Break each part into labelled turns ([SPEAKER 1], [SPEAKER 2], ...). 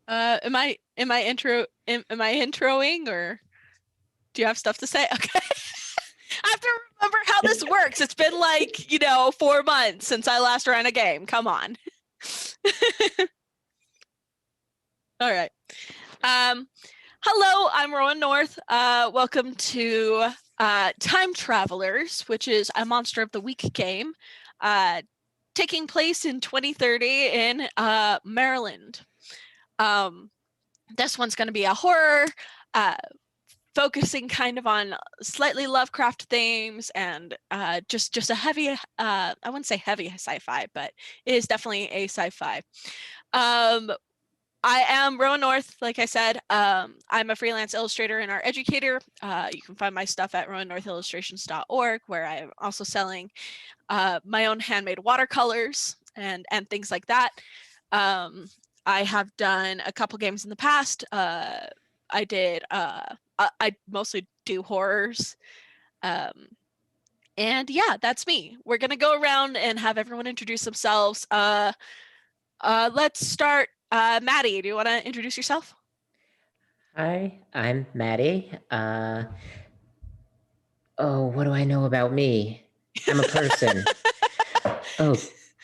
[SPEAKER 1] Am I introing, or do you have stuff to say? Okay. I have to remember how this works. It's been 4 months since I last ran a game. Come on. All right. Hello, I'm Rowan North. Welcome to Time Travelers, which is a Monster of the Week game taking place in 2030 in Maryland. This one's going to be a horror, focusing kind of on slightly Lovecraft themes and just a heavy, I wouldn't say heavy sci-fi, but it is definitely a sci-fi. I am Rowan North, like I said. I'm a freelance illustrator and art educator. You can find my stuff at rowannorthillustrations.org, where I'm also selling my own handmade watercolors and things like that. I have done a couple games in the past. I mostly do horrors. And yeah, that's me. We're going to go around and have everyone introduce themselves. Let's start. Maddie, do you want to introduce yourself?
[SPEAKER 2] Hi, I'm Maddie. What do I know about me? I'm a person. Oh,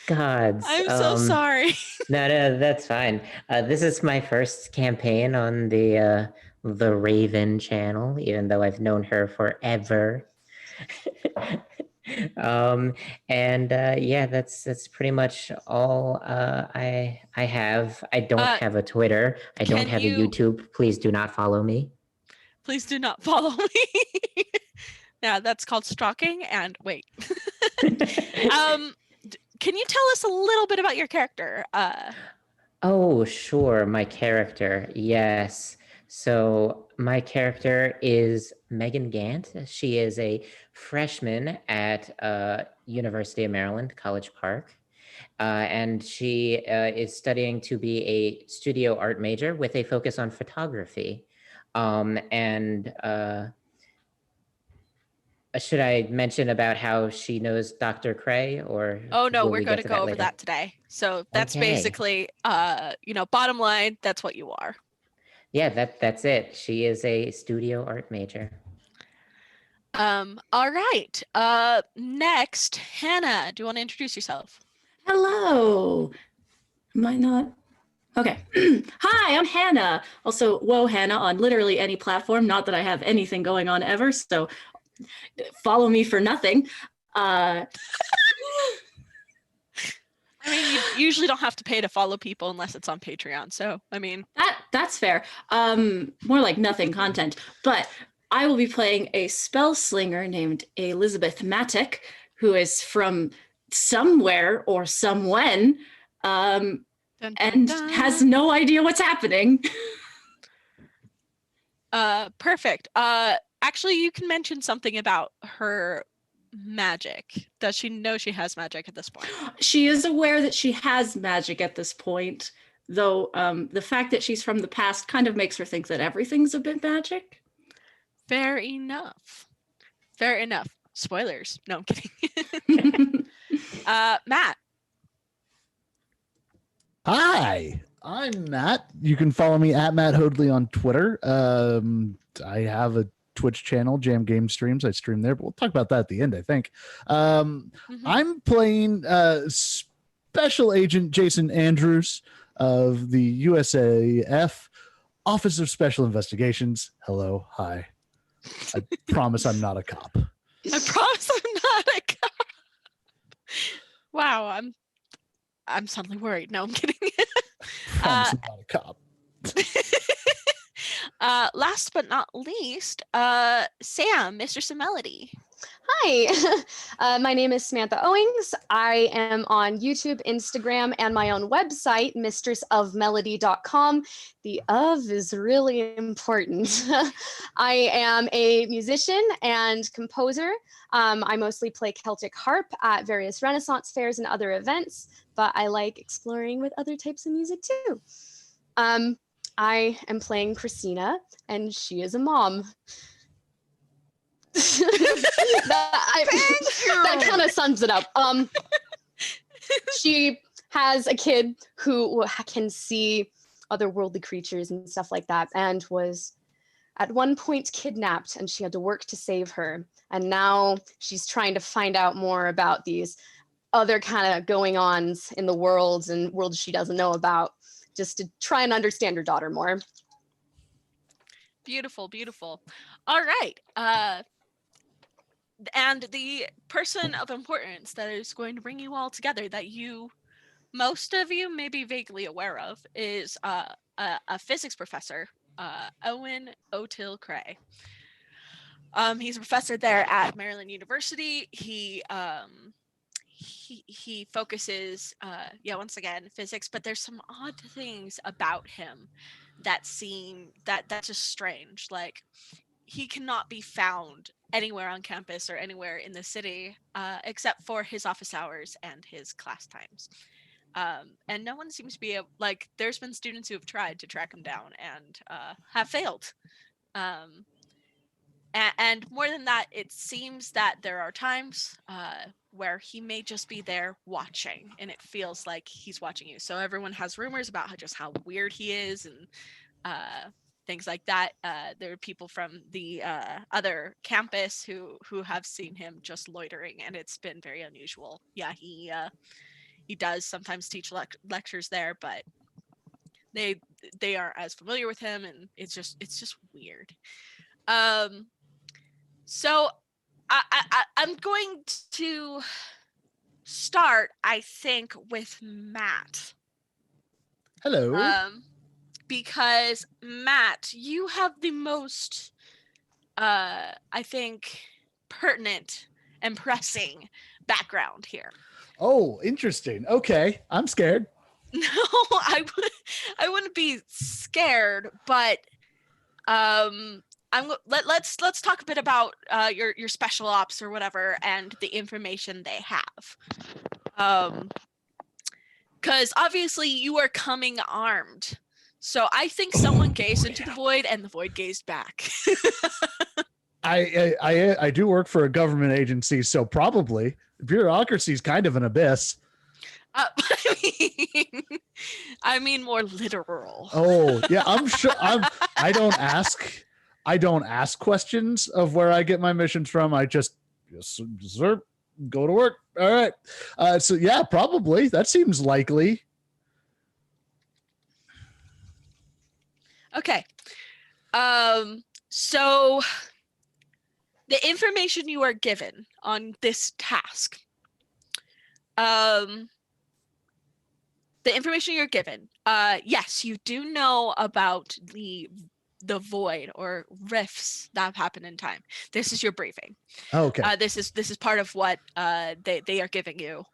[SPEAKER 2] gods.
[SPEAKER 1] I'm so sorry.
[SPEAKER 2] No, that's fine. This is my first campaign on the Raven channel, even though I've known her forever. Yeah, that's pretty much all I have. I don't have a Twitter. I don't have a YouTube. Please do not follow me.
[SPEAKER 1] Please do not follow me. Yeah, that's called stalking. And wait. Can you tell us a little bit about your character?
[SPEAKER 2] Oh, sure. My character. Yes. So my character is Megan Gant. She is a freshman at University of Maryland, College Park. And she is studying to be a studio art major with a focus on photography. Should I mention about how she knows Dr. Cray, or?
[SPEAKER 1] Oh no, we're going to go over that today. So that's basically, bottom line, that's what you are.
[SPEAKER 2] Yeah, that's it. She is a studio art major.
[SPEAKER 1] All right. Next, Hannah, do you want to introduce yourself?
[SPEAKER 3] Hello. Am I not? Okay. Hi, I'm Hannah. Also, whoa, Hannah on literally any platform. Not that I have anything going on ever, so follow me for nothing.
[SPEAKER 1] I mean, you usually don't have to pay to follow people unless it's on Patreon. So, I mean,
[SPEAKER 3] that's fair. More like nothing content. But I will be playing a spell slinger named Elizabeth Matic, who is from somewhere or somewhen, and has no idea what's happening.
[SPEAKER 1] Perfect. Actually, you can mention something about her magic. Does she know she has magic at this point?
[SPEAKER 3] She is aware that she has magic at this point, though the fact that she's from the past kind of makes her think that everything's a bit magic.
[SPEAKER 1] Fair enough. Fair enough. Spoilers. No, I'm kidding. Matt.
[SPEAKER 4] Hi, I'm Matt. You can follow me at Matt Hoadley on Twitter. I have a Twitch channel, Jam Game Streams. I stream there, but we'll talk about that at the end, I think. I'm playing Special Agent Jason Andrews of the USAF Office of Special Investigations. Hello, hi. I promise I'm not a cop.
[SPEAKER 1] I promise I'm not a cop. Wow, I'm suddenly worried. No, I'm kidding.
[SPEAKER 4] Promise I'm not a cop.
[SPEAKER 1] Last but not least, Sam, Mr. Melody.
[SPEAKER 5] Hi, my name is Samantha Owings. I am on YouTube, Instagram, and my own website, mistressofmelody.com. The of is really important. I am a musician and composer. I mostly play Celtic harp at various Renaissance fairs and other events, but I like exploring with other types of music too. I am playing Christina, and she is a mom. That kind of sums it up. She has a kid who can see otherworldly creatures and stuff like that, and was at one point kidnapped, and she had to work to save her. And now she's trying to find out more about these other kind of going ons in the world and worlds she doesn't know about, just to try and understand her daughter more.
[SPEAKER 1] Beautiful, beautiful. All right. And the person of importance that is going to bring you all together, that most of you may be vaguely aware of, is a physics professor, Owen O'Till Cray. He's a professor there at Maryland University. He focuses, once again, physics, but there's some odd things about him that that's just strange. Like, he cannot be found anywhere on campus or anywhere in the city, except for his office hours and his class times. And no one seems to be there's been students who have tried to track him down and have failed. And more than that, it seems that there are times where he may just be there watching, and it feels like he's watching you. So everyone has rumors about how weird he is, and things like that. There are people from the other campus who have seen him just loitering, and it's been very unusual. Yeah, he does sometimes teach lectures there, but they aren't as familiar with him, and it's just weird. So I'm going to start, I think, with Matt.
[SPEAKER 4] Hello.
[SPEAKER 1] Because Matt, you have the most, I think, pertinent and pressing background here.
[SPEAKER 4] Oh, interesting. Okay, I'm scared.
[SPEAKER 1] No, I wouldn't be scared, but let's talk a bit about your special ops or whatever and the information they have. Because obviously you are coming armed. So I think someone gazed into the void and the void gazed back.
[SPEAKER 4] I do work for a government agency, so probably bureaucracy is kind of an abyss.
[SPEAKER 1] I mean more literal.
[SPEAKER 4] Oh yeah, I'm sure. I don't ask questions of where I get my missions from. I just sir, go to work. All right. So yeah, probably that seems likely.
[SPEAKER 1] Okay. So the information you are given on this task, the information you're given, yes, you do know about the void or rifts that have happened in time. This is your briefing.
[SPEAKER 4] Okay.
[SPEAKER 1] This is part of what they are giving you.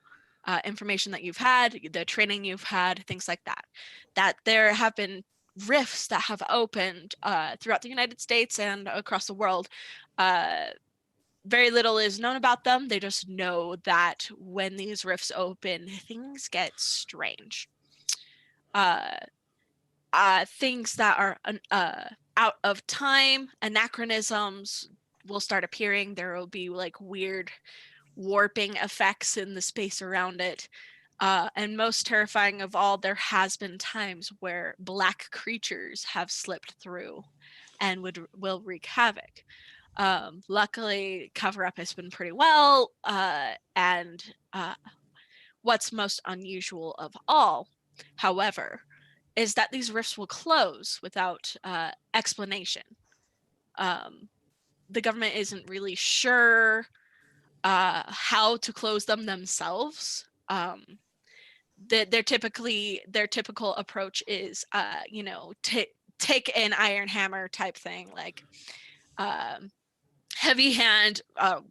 [SPEAKER 1] Information that you've had, the training you've had, things like that. That there have been rifts that have opened throughout the United States and across the world. Very little is known about them. They just know that when these rifts open, things get strange. Things that are out of time, anachronisms will start appearing. There will be like weird warping effects in the space around it. And most terrifying of all, there has been times where black creatures have slipped through and will wreak havoc. Luckily, cover-up has been pretty well, and what's most unusual of all, however, is that these rifts will close without explanation. The government isn't really sure how to close them themselves. Their typical approach is, take an iron hammer type thing, like heavy hand,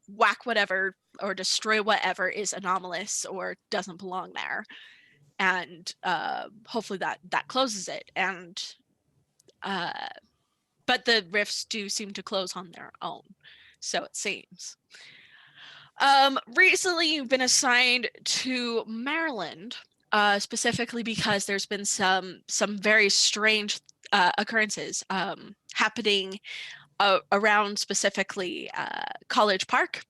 [SPEAKER 1] whack whatever or destroy whatever is anomalous or doesn't belong there, and hopefully that closes it. And but the rifts do seem to close on their own, so it seems. Recently you've been assigned to Maryland, specifically because there's been some very strange occurrences happening around specifically College Park,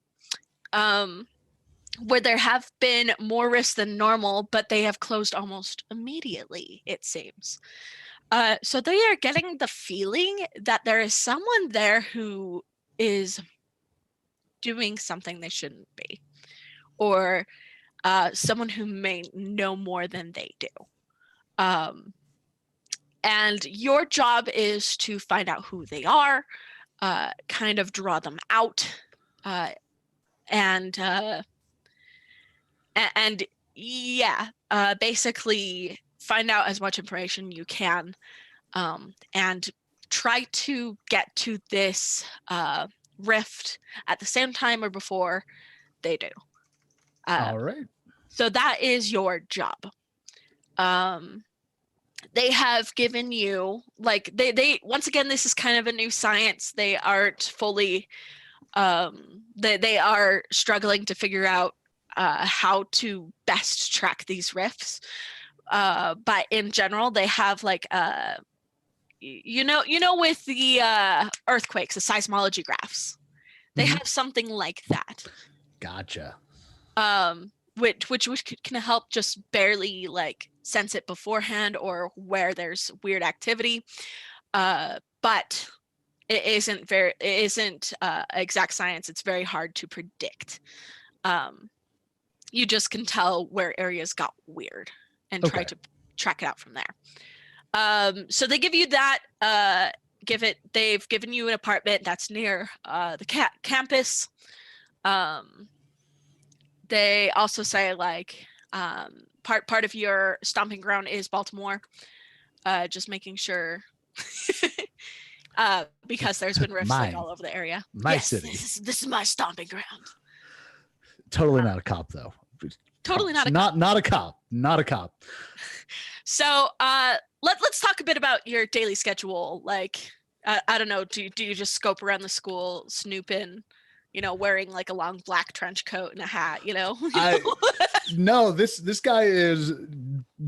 [SPEAKER 1] where there have been more risks than normal, but they have closed almost immediately, it seems. So they are getting the feeling that there is someone there who is doing something they shouldn't be, or someone who may know more than they do. And your job is to find out who they are, kind of draw them out, and yeah, basically find out as much information you can, and try to get to this rift at the same time or before they do.
[SPEAKER 4] All right.
[SPEAKER 1] So that is your job. They have given you, like, they once again, this is kind of a new science. They aren't fully they are struggling to figure out how to best track these rifts, but in general they have like you know with the earthquakes, the seismology graphs, they
[SPEAKER 4] Mhm.
[SPEAKER 1] have something like that,
[SPEAKER 4] Gotcha.
[SPEAKER 1] which can help just barely like sense it beforehand or where there's weird activity, but it isn't exact science. It's very hard to predict. You just can tell where areas got weird and try
[SPEAKER 4] Okay.
[SPEAKER 1] to track it out from there. So they give you that. They've given you an apartment that's near the campus. They also say like part of your stomping ground is Baltimore. Just making sure. Because there's been rifts like
[SPEAKER 4] Mine.
[SPEAKER 1] all over the area.
[SPEAKER 4] My
[SPEAKER 1] Yes,
[SPEAKER 4] city.
[SPEAKER 1] This is my stomping ground.
[SPEAKER 4] Totally not a cop, though.
[SPEAKER 1] Totally not a
[SPEAKER 4] not a cop. Not a cop.
[SPEAKER 1] So let's talk a bit about your daily schedule. Like I don't know, do you just scope around the school, snooping, wearing like a long black trench coat and a hat,
[SPEAKER 4] No, this guy is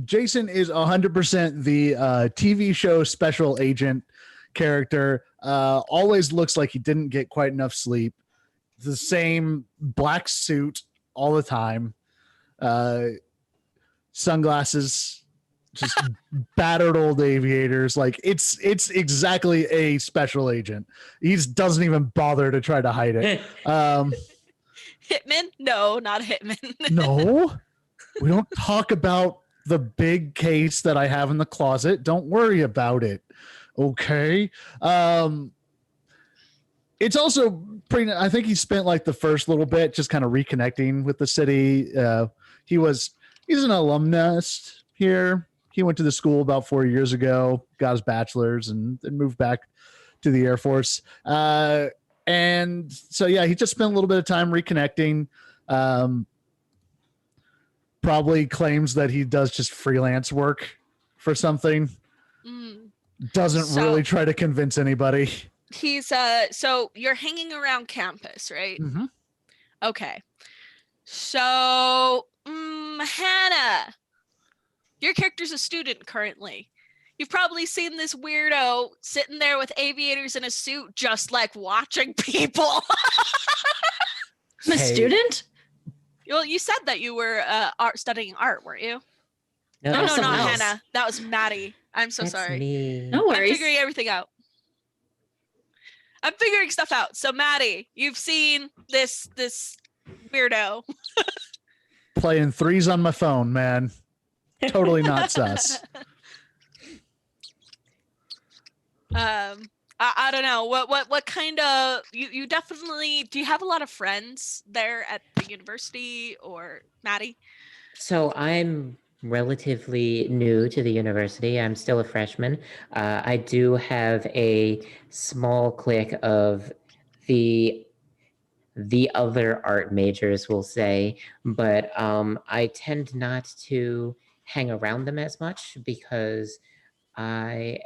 [SPEAKER 4] Jason is 100% the TV show special agent character. Always looks like he didn't get quite enough sleep. The same black suit all the time. Sunglasses, just battered old aviators. Like it's exactly a special agent. He just doesn't even bother to try to hide it.
[SPEAKER 1] Hitman? No, not a hitman.
[SPEAKER 4] No, we don't talk about the big case that I have in the closet. Don't worry about it. Okay. It's also pretty, I think he spent like the first little bit just kind of reconnecting with the city. He's an alumnus here. He went to the school about 4 years ago, got his bachelor's, and then moved back to the Air Force. And so, yeah, he just spent a little bit of time reconnecting. Probably claims that he does just freelance work for something. Doesn't really try to convince anybody.
[SPEAKER 1] He's so you're hanging around campus, right?
[SPEAKER 4] Mm-hmm.
[SPEAKER 1] Okay. So Hannah, your character's a student currently. You've probably seen this weirdo sitting there with aviators in a suit, just like watching people.
[SPEAKER 3] I'm a student?
[SPEAKER 1] Well, you said that you were studying art, weren't you?
[SPEAKER 2] No,
[SPEAKER 1] No,
[SPEAKER 2] that's
[SPEAKER 1] not
[SPEAKER 3] someone else.
[SPEAKER 1] Hannah. That was Maddie. I'm so
[SPEAKER 2] that's
[SPEAKER 1] sorry.
[SPEAKER 2] me.
[SPEAKER 3] No
[SPEAKER 1] I'm
[SPEAKER 3] worries.
[SPEAKER 1] figuring everything out. I'm figuring stuff out. So Maddie, you've seen this weirdo.
[SPEAKER 4] Playing threes on my phone, man. Totally not sus.
[SPEAKER 1] I don't know what kind of you definitely, do you have a lot of friends there at the university, or Maddie?
[SPEAKER 2] So I'm relatively new to the university. I'm still a freshman. I do have a small clique of the other art majors, we'll say, but I tend not to hang around them as much because I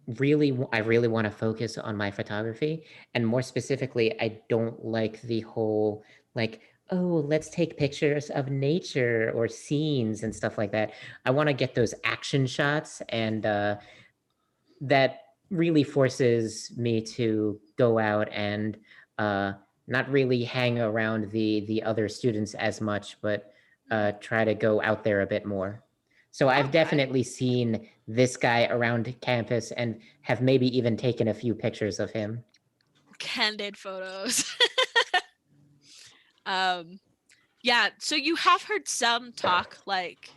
[SPEAKER 2] really want to focus on my photography, and more specifically, I don't like the whole like, oh, let's take pictures of nature or scenes and stuff like that. I want to get those action shots, and that really forces me to go out and not really hang around the other students as much, but try to go out there a bit more. So I've
[SPEAKER 1] Okay.
[SPEAKER 2] definitely seen this guy around campus and have maybe even taken a few pictures of him.
[SPEAKER 1] Candid photos. Yeah, so you have heard some talk like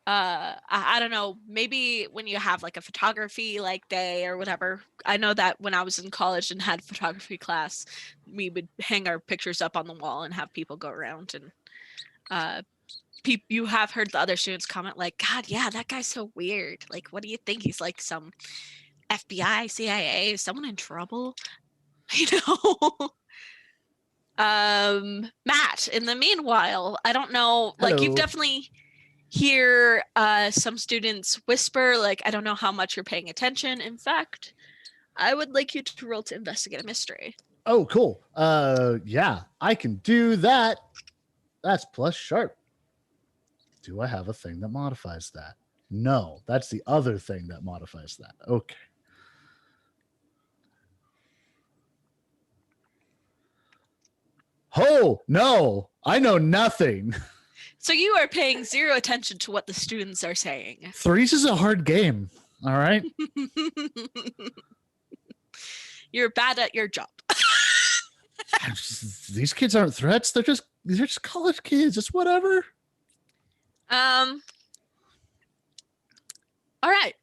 [SPEAKER 1] I don't know, maybe when you have like a photography like day or whatever. I know that when I was in college and had photography class, we would hang our pictures up on the wall and have people go around and you have heard the other students comment like, God, yeah, that guy's so weird. Like, what do you think? He's like some FBI, CIA, is someone in trouble? You know? Matt, in the meanwhile, I don't know, like you've
[SPEAKER 4] Hello.
[SPEAKER 1] definitely hear some students whisper, like, I don't know how much you're paying attention. In fact, I would like you to roll to investigate a mystery.
[SPEAKER 4] Oh, cool. Yeah, I can do that. That's plus sharp. Do I have a thing that modifies that? No, that's the other thing that modifies that. Okay. Oh, no, I know nothing.
[SPEAKER 1] So you are paying zero attention to what the students are saying.
[SPEAKER 4] Threes is a hard game. All right.
[SPEAKER 1] You're bad at your job.
[SPEAKER 4] These kids aren't threats. They're just college kids. It's whatever.
[SPEAKER 1] All right.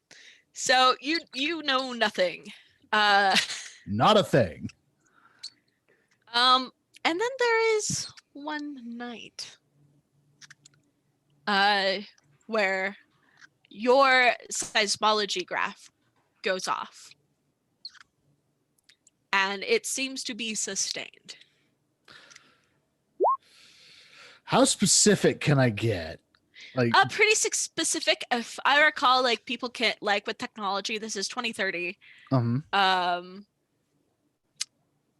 [SPEAKER 1] So you know nothing.
[SPEAKER 4] Not a thing.
[SPEAKER 1] And then there is one night where your seismology graph goes off and it seems to be sustained.
[SPEAKER 4] How specific can I get? Like,
[SPEAKER 1] Pretty specific. If I recall, like people can like with technology, this is 2030.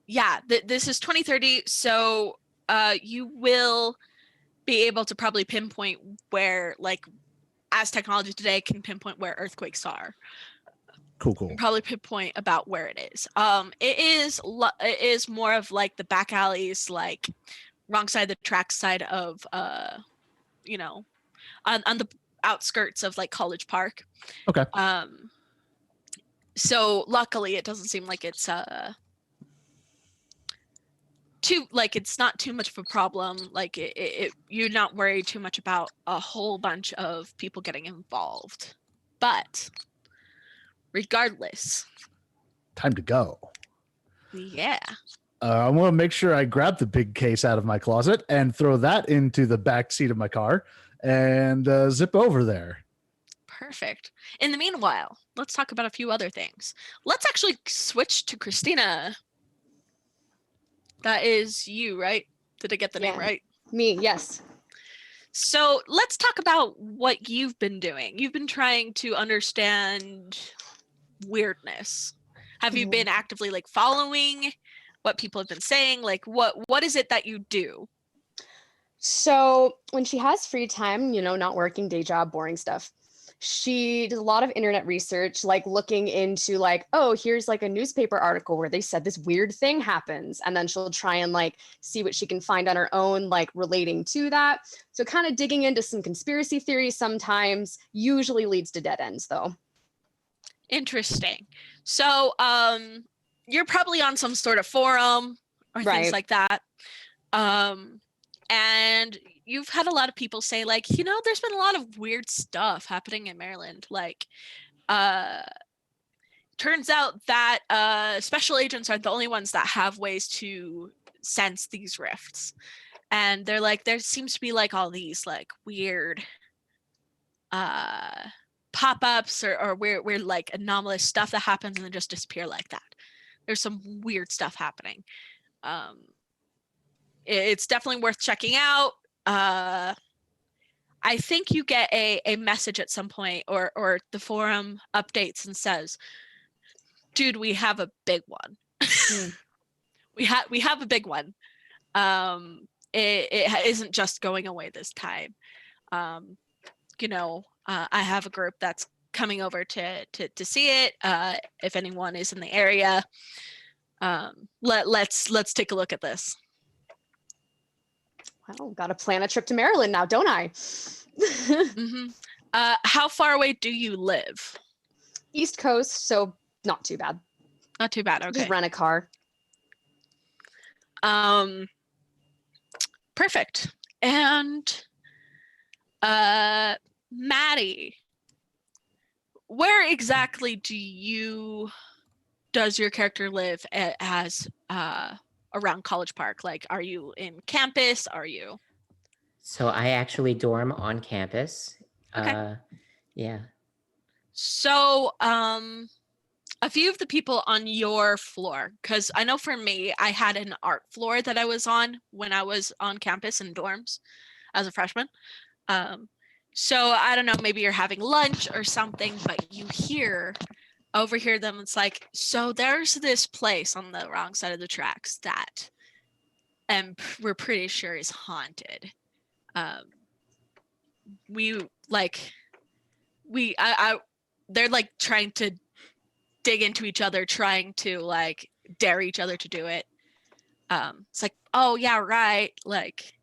[SPEAKER 1] Yeah, this is 2030. So you will be able to probably pinpoint where, like, as technology today can pinpoint where earthquakes are.
[SPEAKER 4] cool.
[SPEAKER 1] Probably pinpoint about where it is. It is more of like the back alleys, like wrong side of the track side of you know, on the outskirts of like College Park.
[SPEAKER 4] Okay.
[SPEAKER 1] So luckily it doesn't seem like it's it's not too much of a problem. Like you're not worried too much about a whole bunch of people getting involved. But regardless,
[SPEAKER 4] Time to go.
[SPEAKER 1] yeah.
[SPEAKER 4] I want to make sure I grab the big case out of my closet and throw that into the back seat of my car and zip over there.
[SPEAKER 1] Perfect. In the meanwhile, let's talk about a few other things. Let's actually switch to Christina. That is you, right? Did I get the name
[SPEAKER 5] Yeah.
[SPEAKER 1] right?
[SPEAKER 5] Me, yes.
[SPEAKER 1] So let's talk about what you've been doing. You've been trying to understand weirdness. Have you been actively like following what people have been saying? Like what is it that you do?
[SPEAKER 5] So when she has free time, not working, day job, boring stuff, she does a lot of internet research, like looking into like, oh, here's like a newspaper article where they said this weird thing happens. And then she'll try and like see what she can find on her own, like relating to that. So kind of digging into some conspiracy theories sometimes usually leads to dead ends though.
[SPEAKER 1] Interesting. So you're probably on some sort of forum or things
[SPEAKER 5] Right.
[SPEAKER 1] like that. And you've had a lot of people say like, there's been a lot of weird stuff happening in Maryland. Like, turns out that special agents aren't the only ones that have ways to sense these rifts. And they're like, there seems to be like all these like weird pop-ups or weird like anomalous stuff that happens and then just disappear like that. There's some weird stuff happening. It's definitely worth checking out. I think you get a message at some point or the forum updates and says, dude, we have a big one. we have a big one. It isn't just going away this time. I have a group that's coming over to see it. If anyone is in the area, let's take a look at this.
[SPEAKER 5] Well, got to plan a trip to Maryland now, don't I?
[SPEAKER 1] Mm-hmm. How far away do you live?
[SPEAKER 5] East Coast, so not too bad.
[SPEAKER 1] Not too bad. Okay.
[SPEAKER 5] Just rent a car.
[SPEAKER 1] Perfect. And Maddie, where exactly does your character live as around College Park? Like, are you in campus? Are you?
[SPEAKER 2] So I actually dorm on campus.
[SPEAKER 1] Okay.
[SPEAKER 2] Yeah.
[SPEAKER 1] So, a few of the people on your floor, because I know for me, I had an art floor that I was on when I was on campus in dorms as a freshman. So I don't know, maybe you're having lunch or something, but you overhear them. It's like, so there's this place on the wrong side of the tracks that we're pretty sure is haunted. They're like trying to dig into each other, trying to like dare each other to do it. It's like, oh yeah, right. Like,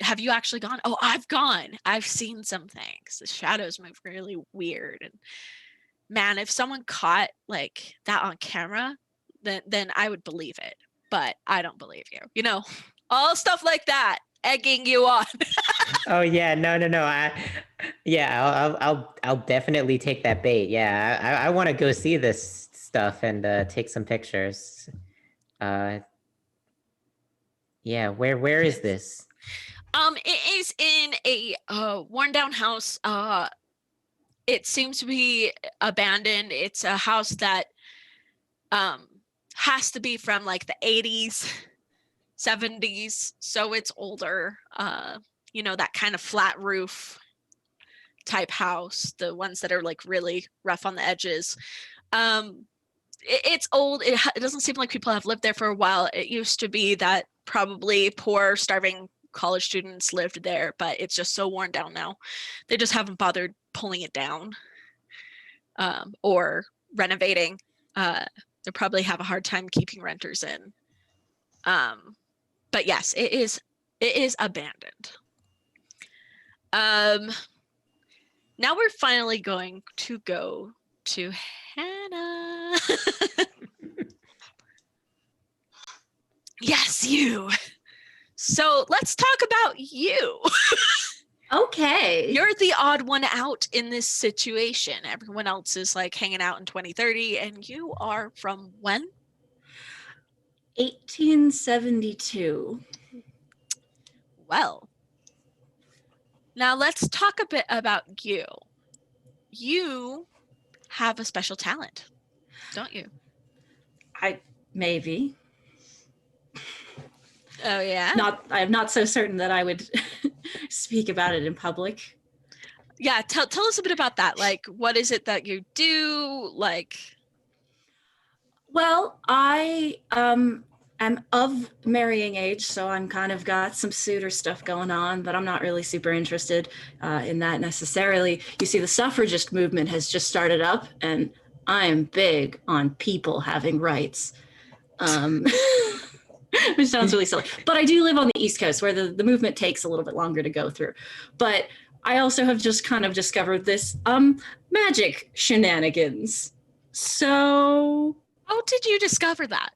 [SPEAKER 1] have you actually gone? Oh, I've gone. I've seen some things. The shadows move really weird. And man, if someone caught like that on camera, then I would believe it. But I don't believe you. You know, all stuff like that, egging you on.
[SPEAKER 2] Oh yeah, no. I'll definitely take that bait. Yeah, I want to go see this stuff and take some pictures. Yeah, where is this?
[SPEAKER 1] It is in a worn down house. It seems to be abandoned. It's a house that has to be from like the 80s, 70s, so it's older. You know, that kind of flat roof type house, the ones that are like really rough on the edges. It's old. It doesn't seem like people have lived there for a while. It used to be that probably poor, starving college students lived there, but it's just so worn down now. They just haven't bothered pulling it down or renovating. They probably have a hard time keeping renters in. But yes, it is abandoned. Now we're finally going to go to Hannah. Yes, you. So let's talk about you.
[SPEAKER 3] Okay.
[SPEAKER 1] You're the odd one out in this situation. Everyone else is like hanging out in 2030, and you are from when?
[SPEAKER 3] 1872.
[SPEAKER 1] Well, now let's talk a bit about you. You have a special talent, don't you?
[SPEAKER 3] Maybe.
[SPEAKER 1] Oh yeah.
[SPEAKER 3] I'm not so certain that I would speak about it in public.
[SPEAKER 1] Yeah, tell us a bit about that. Like, what is it that you do? Like,
[SPEAKER 3] Well, I am of marrying age, so I'm kind of got some suitor stuff going on, but I'm not really super interested in that necessarily. You see, the suffragist movement has just started up, and I'm big on people having rights. Which sounds really silly. But I do live on the East Coast where the movement takes a little bit longer to go through. But I also have just kind of discovered this magic shenanigans. So,
[SPEAKER 1] how did you discover that?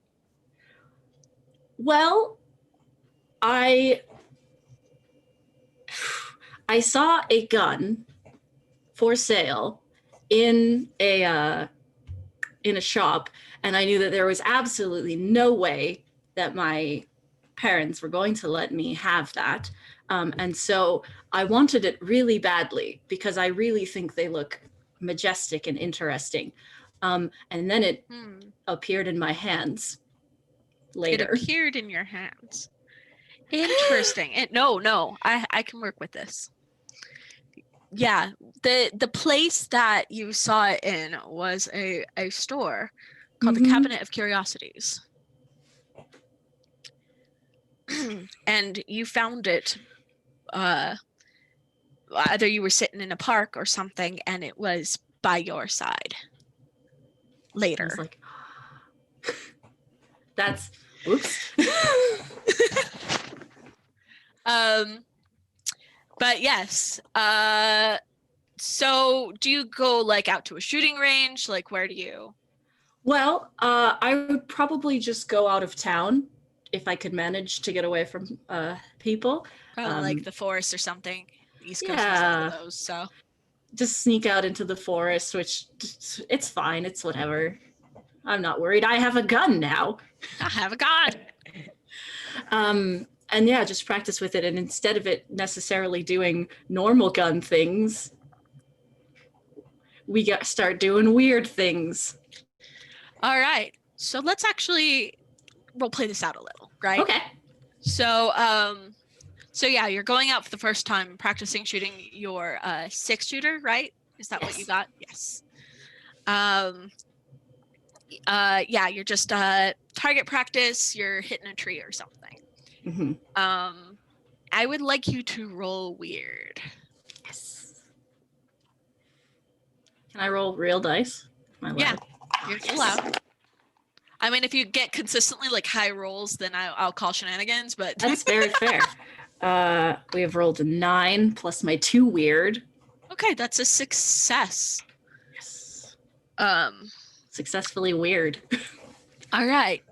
[SPEAKER 3] well, I saw a gun for sale in a shop, and I knew that there was absolutely no way that my parents were going to let me have that. And so I wanted it really badly because I really think they look majestic and interesting. And then it appeared in my hands later.
[SPEAKER 1] It appeared in your hands. Interesting. No, I can work with this. Yeah, the place that you saw it in was a store called the Cabinet of Curiosities. And you found it either you were sitting in a park or something, and it was by your side later.
[SPEAKER 3] I was like, that's oops.
[SPEAKER 1] But yes, So do you go like out to a shooting range? Like where do you?
[SPEAKER 3] Well, I would probably just go out of town if I could manage to get away from people.
[SPEAKER 1] Probably like the forest or something. The East Coast has a lot of
[SPEAKER 3] Yeah.
[SPEAKER 1] those, so
[SPEAKER 3] Just sneak out into the forest, which it's fine. It's whatever. I'm not worried. I have a gun now.
[SPEAKER 1] I have a gun.
[SPEAKER 3] And yeah, just practice with it. And instead of it necessarily doing normal gun things, we start doing weird things.
[SPEAKER 1] All right. So let's actually role play this out a little, right?
[SPEAKER 3] Okay.
[SPEAKER 1] So so yeah, you're going out for the first time practicing shooting your 6-shooter, right? Is that what you
[SPEAKER 3] Yes.
[SPEAKER 1] got? Yes. Yeah, you're just target practice, you're hitting a tree or something.
[SPEAKER 3] Mm-hmm.
[SPEAKER 1] I would like you to roll weird.
[SPEAKER 3] Yes. Can I roll real dice? Am I
[SPEAKER 1] Yeah.
[SPEAKER 3] allowed?
[SPEAKER 1] You're
[SPEAKER 3] Yes.
[SPEAKER 1] allowed. I mean, if you get consistently like high rolls, then I'll call shenanigans, but
[SPEAKER 3] That's very fair. We have rolled a 9 plus my 2 weird.
[SPEAKER 1] okay, that's a success.
[SPEAKER 3] Yes.
[SPEAKER 1] Successfully
[SPEAKER 3] weird.
[SPEAKER 1] All right.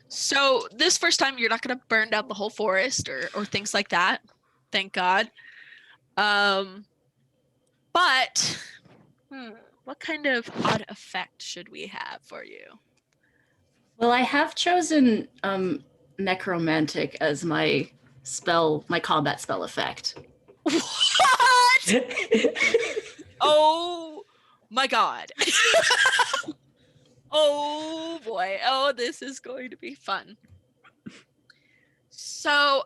[SPEAKER 1] So this first time you're not gonna burn down the whole forest or things like that. Thank God. But what kind of odd effect should we have for you?
[SPEAKER 3] Well, I have chosen necromantic as my combat spell effect.
[SPEAKER 1] What? Oh my God. Oh boy. Oh, this is going to be fun. So,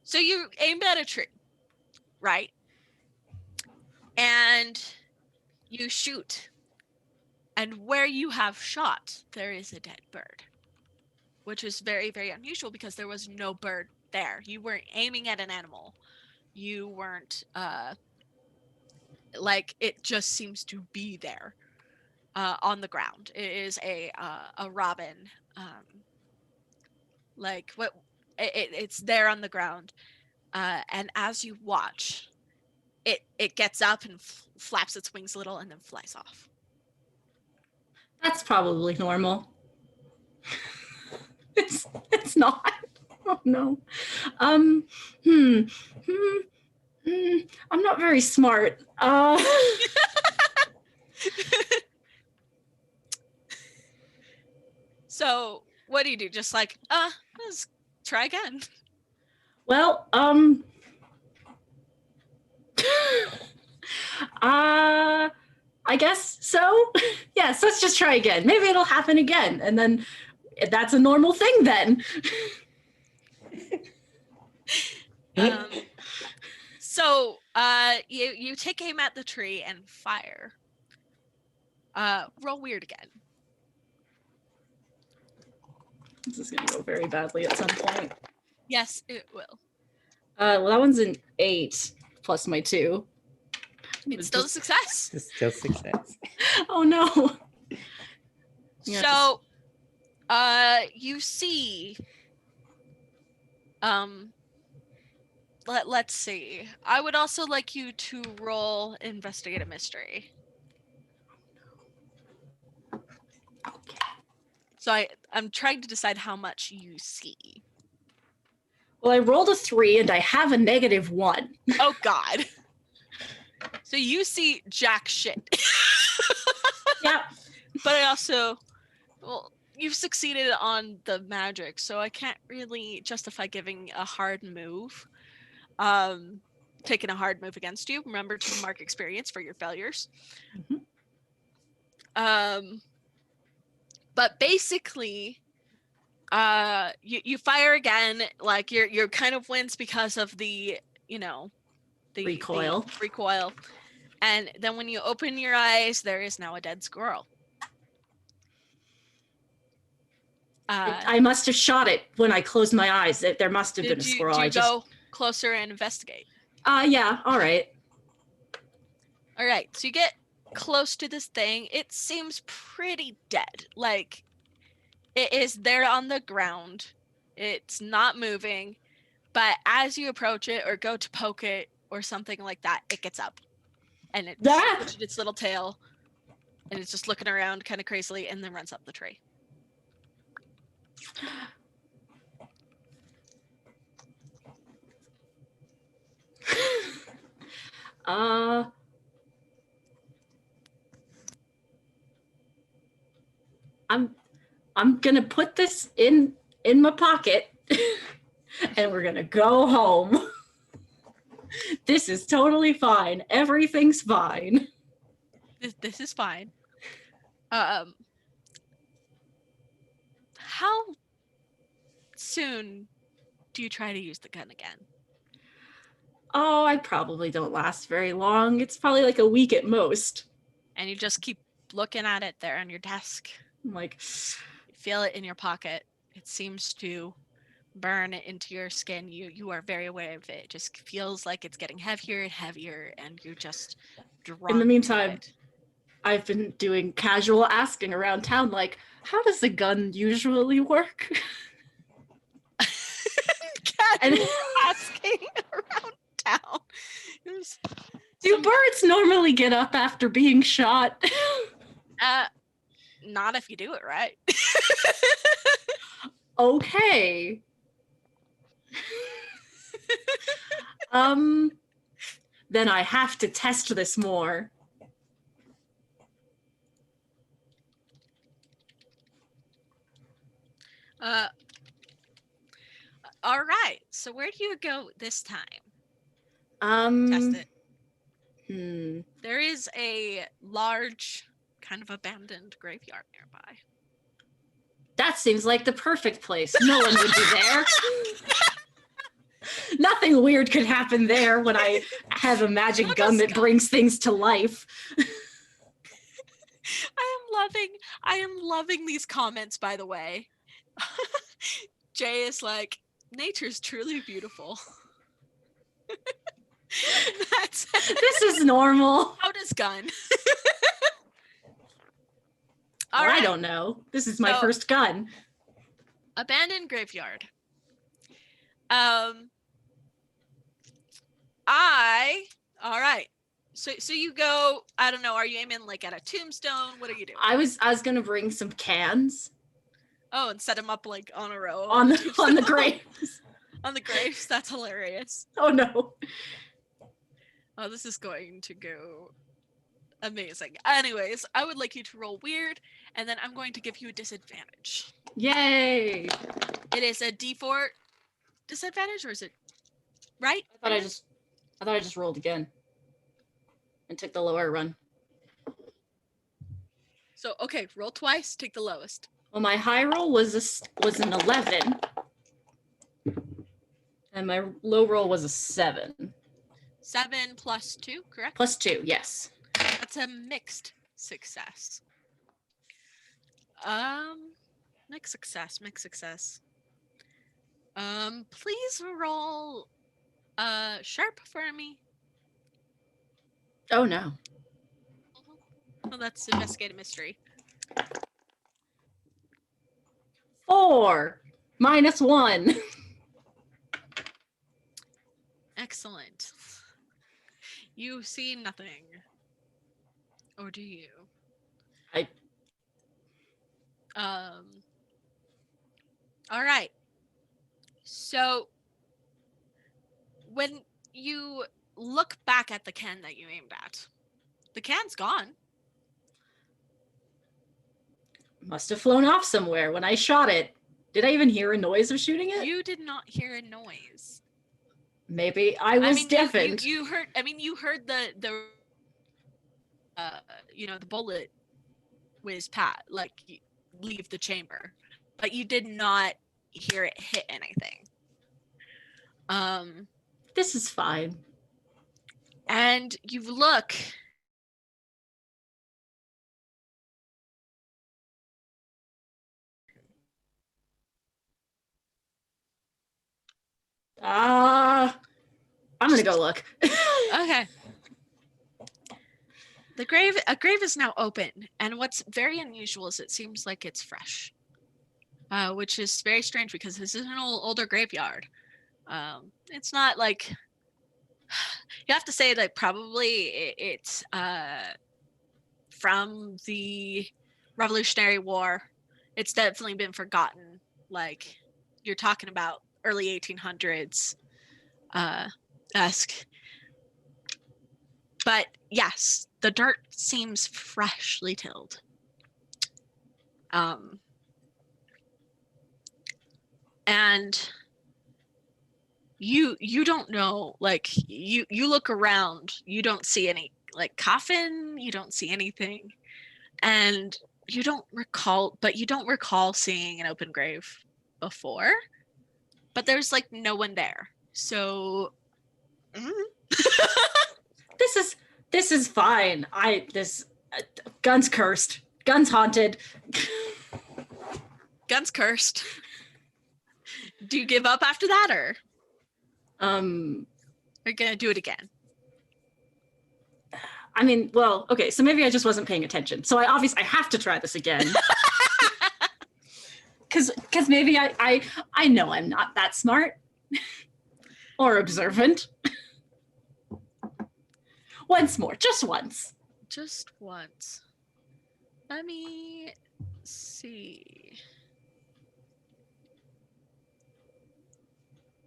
[SPEAKER 1] so you aimed at a tree, right? And you shoot. And where you have shot, there is a dead bird, which is very, very unusual because there was no bird there. You weren't aiming at an animal. You weren't, like, it just seems to be there on the ground. It is a robin. Like, what? It's there on the ground. And as you watch, it gets up and flaps its wings a little and then flies off.
[SPEAKER 3] That's probably normal. It's not. Oh no. I'm not very smart.
[SPEAKER 1] So what do you do? Just like, let's try again.
[SPEAKER 3] Well, I guess so. Yes, let's just try again. Maybe it'll happen again, and then that's a normal thing then.
[SPEAKER 1] So you take aim at the tree and fire. Roll weird again.
[SPEAKER 3] This is gonna go very badly at some point.
[SPEAKER 1] Yes, it will.
[SPEAKER 3] Well, that one's an 8 plus my 2.
[SPEAKER 1] It's still a success.
[SPEAKER 2] It's still success.
[SPEAKER 3] Oh no. Yeah,
[SPEAKER 1] So you see let's see. I would also like you to roll investigate a mystery. So I'm trying to decide how much you see.
[SPEAKER 3] Well, I rolled a 3 and I have a -1.
[SPEAKER 1] Oh God. So you see jack shit.
[SPEAKER 3] Yep.
[SPEAKER 1] But I also, well, you've succeeded on the magic, so I can't really justify giving a hard move. Taking a hard move against you. Remember to mark experience for your failures.
[SPEAKER 3] Mm-hmm.
[SPEAKER 1] But basically, you fire again, like you're kind of wins because of the, the recoil. And then when you open your eyes, there is now a dead squirrel.
[SPEAKER 3] I must have shot it when I closed my eyes. There must have been a squirrel.
[SPEAKER 1] Did you go closer and investigate?
[SPEAKER 3] Yeah, all right.
[SPEAKER 1] All right, so you get close to this thing. It seems pretty dead. Like, it is there on the ground. It's not moving. But as you approach it or go to poke it, or something like that, it gets up and it
[SPEAKER 3] Ah!
[SPEAKER 1] switches its little tail and it's just looking around kind of crazily and then runs up the tree.
[SPEAKER 3] uh, I'm gonna put this in my pocket and we're gonna go home. This is totally fine. Everything's fine.
[SPEAKER 1] This is fine. How soon do you try to use the gun again?
[SPEAKER 3] Oh, I probably don't last very long. It's probably like a week at most.
[SPEAKER 1] And you just keep looking at it there on your desk.
[SPEAKER 3] I'm like,
[SPEAKER 1] You feel it in your pocket. It seems to burn into your skin. You are very aware of it. It just feels like it's getting heavier and heavier, and you're just drawn
[SPEAKER 3] in the
[SPEAKER 1] to
[SPEAKER 3] meantime,
[SPEAKER 1] it.
[SPEAKER 3] I've been doing casual asking around town, like, how does the gun usually work?
[SPEAKER 1] And
[SPEAKER 3] And-
[SPEAKER 1] asking around town.
[SPEAKER 3] Do birds normally get up after being shot?
[SPEAKER 1] Not if you do it right.
[SPEAKER 3] Okay. Then I have to test this more.
[SPEAKER 1] All right. So where do you go this time?
[SPEAKER 3] Test
[SPEAKER 1] Test it.
[SPEAKER 3] Hmm.
[SPEAKER 1] There is a large, kind of abandoned graveyard nearby.
[SPEAKER 3] That seems like the perfect place. No one would be there. Nothing weird could happen there when I have a magic
[SPEAKER 1] What
[SPEAKER 3] gun
[SPEAKER 1] a
[SPEAKER 3] that
[SPEAKER 1] skull.
[SPEAKER 3] brings things to life.
[SPEAKER 1] I am loving these comments, by the way. Jay is like, nature's truly beautiful. That's
[SPEAKER 3] This is normal.
[SPEAKER 1] how does gun.
[SPEAKER 3] Well,
[SPEAKER 1] All right.
[SPEAKER 3] I don't know. This is my
[SPEAKER 1] So-
[SPEAKER 3] first gun.
[SPEAKER 1] Abandoned graveyard. All right. So you go, I don't know, are you aiming like at a tombstone? What are you doing?
[SPEAKER 3] I was gonna bring some cans
[SPEAKER 1] Oh, and set them up like on a row
[SPEAKER 3] on the
[SPEAKER 1] tombstone.
[SPEAKER 3] graves.
[SPEAKER 1] On the graves. That's hilarious.
[SPEAKER 3] Oh no.
[SPEAKER 1] Oh, this is going to go amazing. Anyways, I would like you to roll weird, and then I'm going to give you a disadvantage.
[SPEAKER 3] Yay.
[SPEAKER 1] It is a D4 disadvantage, or is it right?
[SPEAKER 3] I thought I just rolled again and took the lower run.
[SPEAKER 1] So okay, roll twice, take the lowest.
[SPEAKER 3] Well, my high roll was an 11, and my low roll was a 7.
[SPEAKER 1] 7 plus 2, correct?
[SPEAKER 3] Plus 2, yes.
[SPEAKER 1] That's a mixed success. Mixed success. Please roll sharp for me.
[SPEAKER 3] Oh no.
[SPEAKER 1] Well, that's investigate a mystery.
[SPEAKER 3] 4 minus 1.
[SPEAKER 1] Excellent. You see nothing. Or do you? All right. So when you look back at the can that you aimed at, the can's gone.
[SPEAKER 3] Must have flown off somewhere when I shot it. Did I even hear a noise of shooting it?
[SPEAKER 1] You did not hear a noise.
[SPEAKER 3] Maybe I was deafened.
[SPEAKER 1] You heard. I mean, you heard the the bullet whiz pat like leave the chamber, but you did not hear it hit anything.
[SPEAKER 3] This is fine.
[SPEAKER 1] And you look.
[SPEAKER 3] I'm gonna go look.
[SPEAKER 1] Okay. A grave is now open, and what's very unusual is it seems like it's fresh, which is very strange because this is an older graveyard. It's not like You have to say that probably it's from the Revolutionary War. It's definitely been forgotten. Like you're talking about early 1800s esque. But yes, the dirt seems freshly tilled. And you don't know, like you look around, you don't see any like coffin, you don't see anything, and you don't recall seeing an open grave before, but there's like no one there. So
[SPEAKER 3] This is fine. Gun's cursed. Gun's haunted.
[SPEAKER 1] Gun's cursed. Do you give up after that, or are you gonna do it again?
[SPEAKER 3] I mean, well, okay, so maybe I just wasn't paying attention. So I have to try this again. Cause maybe I know I'm not that smart or observant. Once more, just once.
[SPEAKER 1] Just once. Let me see.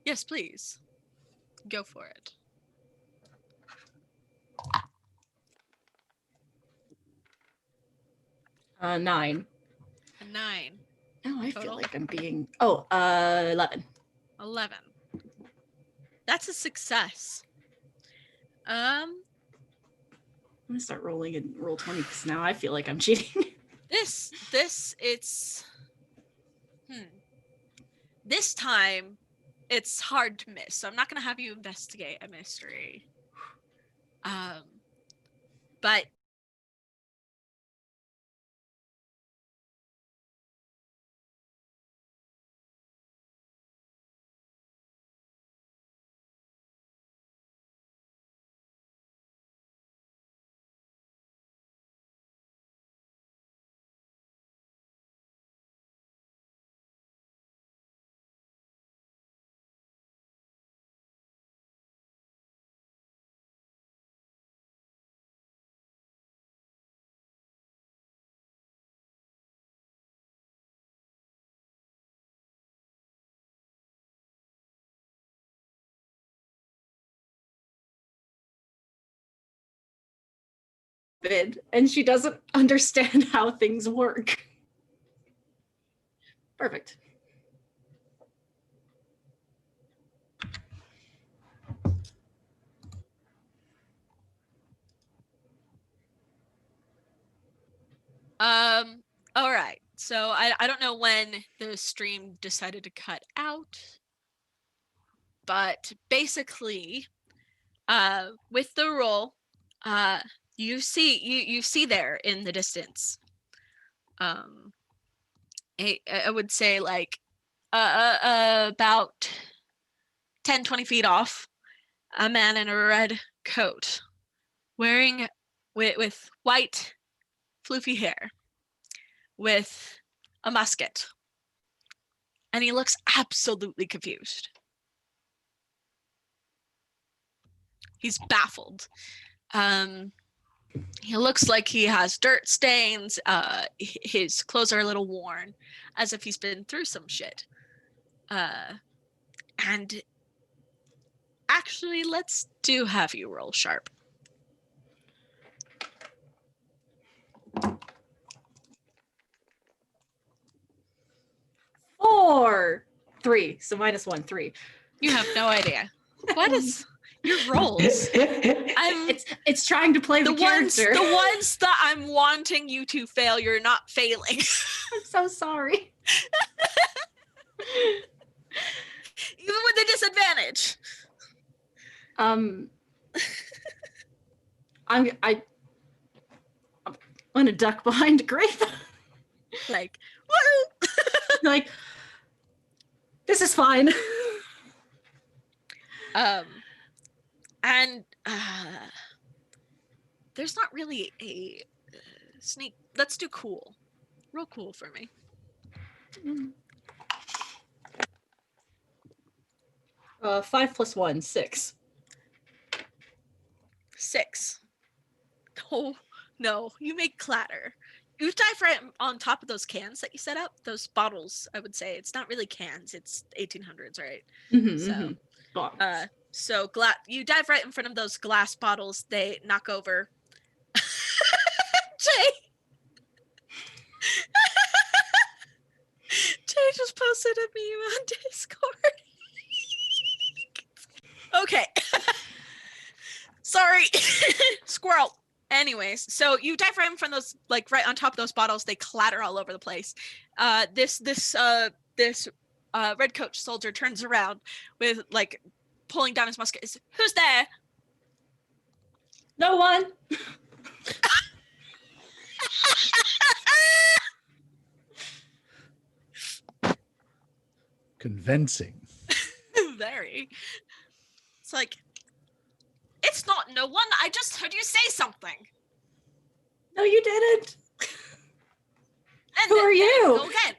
[SPEAKER 1] Yes, please. Go for it.
[SPEAKER 3] Uh, 9.
[SPEAKER 1] A 9.
[SPEAKER 3] Oh, I feel
[SPEAKER 1] Total?
[SPEAKER 3] like I'm being 11.
[SPEAKER 1] 11. That's a success.
[SPEAKER 3] I'm gonna start rolling and roll 20 because now I feel like I'm cheating.
[SPEAKER 1] It's this time it's hard to miss, so I'm not gonna have you investigate a mystery. But
[SPEAKER 3] And she doesn't understand how things work. Perfect.
[SPEAKER 1] all right. So I don't know when the stream decided to cut out, but basically, with the roll, you see there in the distance, I would say like about 10-20 feet off, a man in a red coat, wearing with white floofy hair, with a musket, and he looks absolutely confused. He's baffled. He looks like he has dirt stains. His clothes are a little worn, as if he's been through some shit. And actually, let's have you roll sharp.
[SPEAKER 3] Four, 3. So -1, 3.
[SPEAKER 1] You have no idea. What is your rolls?
[SPEAKER 3] It's trying to play the character.
[SPEAKER 1] The ones that I'm wanting you to fail, you're not failing.
[SPEAKER 3] I'm so sorry.
[SPEAKER 1] Even with the disadvantage.
[SPEAKER 3] I'm gonna duck behind a grape.
[SPEAKER 1] Like, woo!
[SPEAKER 3] Like, this is fine.
[SPEAKER 1] And there's not really a sneak. Let's do cool. Real cool for me.
[SPEAKER 3] 5 + 1, 6.
[SPEAKER 1] 6. Oh, no, you make clatter. You dive right on top of those cans that you set up, those bottles, I would say. It's not really cans, it's 1800s, right? So, so you dive right in front of those glass bottles, they knock over. Jay! Jay just posted a meme on Discord. Okay. Sorry. Squirrel. Anyways, so you dive right in front of those, like right on top of those bottles. They clatter all over the place. This red coat soldier turns around with like pulling down his musket. Who's there?
[SPEAKER 3] No one.
[SPEAKER 4] Convincing.
[SPEAKER 1] Very. It's like, it's not no one. I just heard you say something.
[SPEAKER 3] No, you didn't.
[SPEAKER 1] And
[SPEAKER 3] Who are you?
[SPEAKER 1] Go again.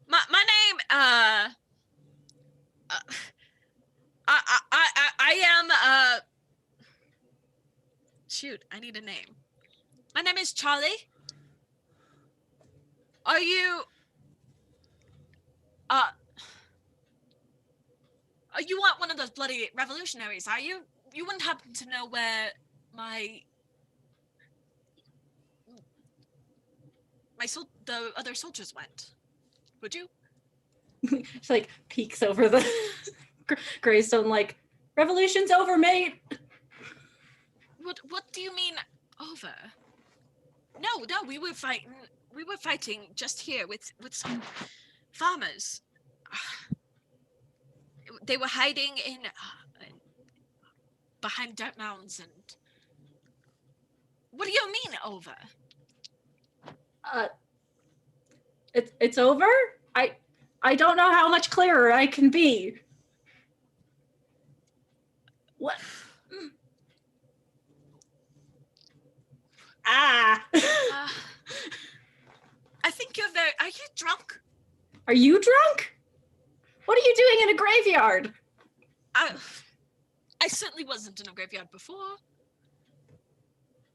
[SPEAKER 1] My name. I am. Shoot, I need a name. My name is Charlie. Are you? You want one of those bloody revolutionaries, are you? You wouldn't happen to know where the other soldiers went, would you?
[SPEAKER 3] She like peeks over the gravestone, like, revolution's over, mate.
[SPEAKER 1] What do you mean over? No, we were fighting just here with some farmers. They were hiding in behind dirt mounds and. What do you mean over?
[SPEAKER 3] It's over? I don't know how much clearer I can be. What? Ah.
[SPEAKER 1] I think you're very. Are you drunk?
[SPEAKER 3] Are you drunk? What are you doing in a graveyard?
[SPEAKER 1] I certainly wasn't in a graveyard before.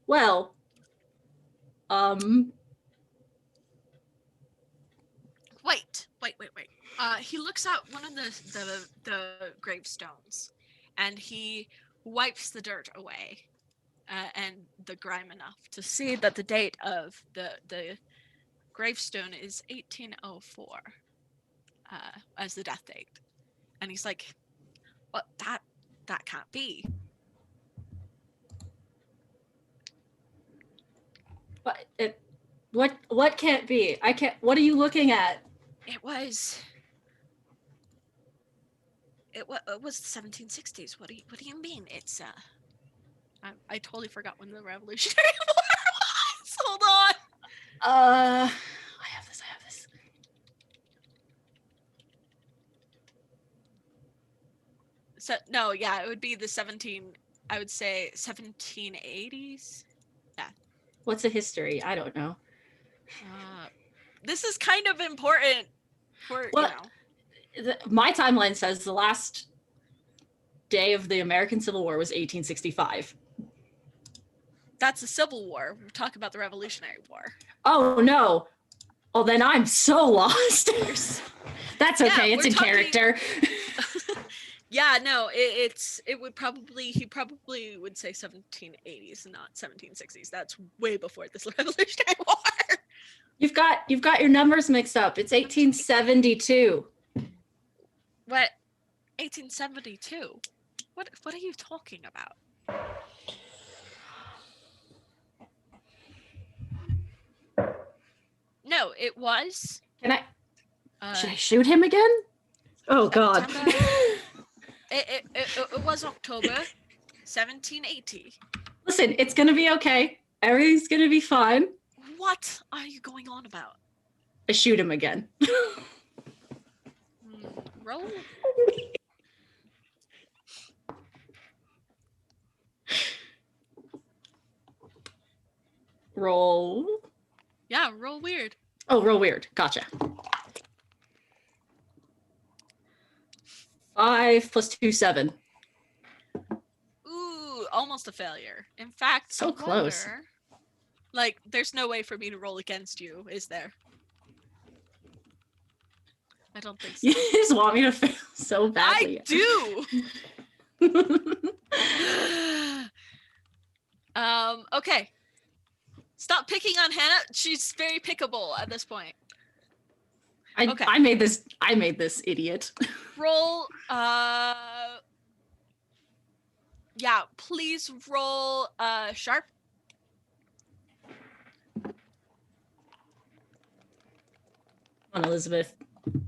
[SPEAKER 3] Well,
[SPEAKER 1] Wait. He looks at one of the gravestones, and he wipes the dirt away, and the grime enough to see that the date of the gravestone is 1804, as the death date, and he's like, "What? That can't be."
[SPEAKER 3] What can't be? I can't. What are you looking at?
[SPEAKER 1] It was the 1760s. What do you mean? It's I totally forgot when the Revolutionary War was. Hold on.
[SPEAKER 3] I have this.
[SPEAKER 1] So no, yeah, it would be the 1780s. Yeah.
[SPEAKER 3] What's a history? I don't know.
[SPEAKER 1] This is kind of important for,
[SPEAKER 3] My timeline says the last day of the American Civil War was 1865.
[SPEAKER 1] That's the Civil War. We're talking about the Revolutionary War.
[SPEAKER 3] Oh no. Oh, then I'm so lost. That's okay. It's in character.
[SPEAKER 1] Yeah, no, he probably would say 1780s, not 1760s. That's way before this Revolutionary War.
[SPEAKER 3] You've got your numbers mixed up. It's 1872.
[SPEAKER 1] What? 1872? What are you talking about? No, it was.
[SPEAKER 3] Can I? Should I shoot him again? Oh God.
[SPEAKER 1] It was October 1780.
[SPEAKER 3] Listen, it's gonna be okay. Everything's gonna be fine.
[SPEAKER 1] What are you going on about?
[SPEAKER 3] I shoot him again.
[SPEAKER 1] Roll.
[SPEAKER 3] Roll.
[SPEAKER 1] Yeah, roll weird.
[SPEAKER 3] Oh, roll weird. Gotcha. 5 + 2, 7.
[SPEAKER 1] almost a failure. In fact,
[SPEAKER 3] So
[SPEAKER 1] I
[SPEAKER 3] close.
[SPEAKER 1] wonder, like, there's no way for me to roll against you, is there? I don't think so.
[SPEAKER 3] You just want me to fail so badly.
[SPEAKER 1] I do. Okay. Stop picking on Hannah. She's very pickable at this point. Okay.
[SPEAKER 3] I made this idiot.
[SPEAKER 1] Roll yeah, please roll sharp.
[SPEAKER 3] Come on, Elizabeth.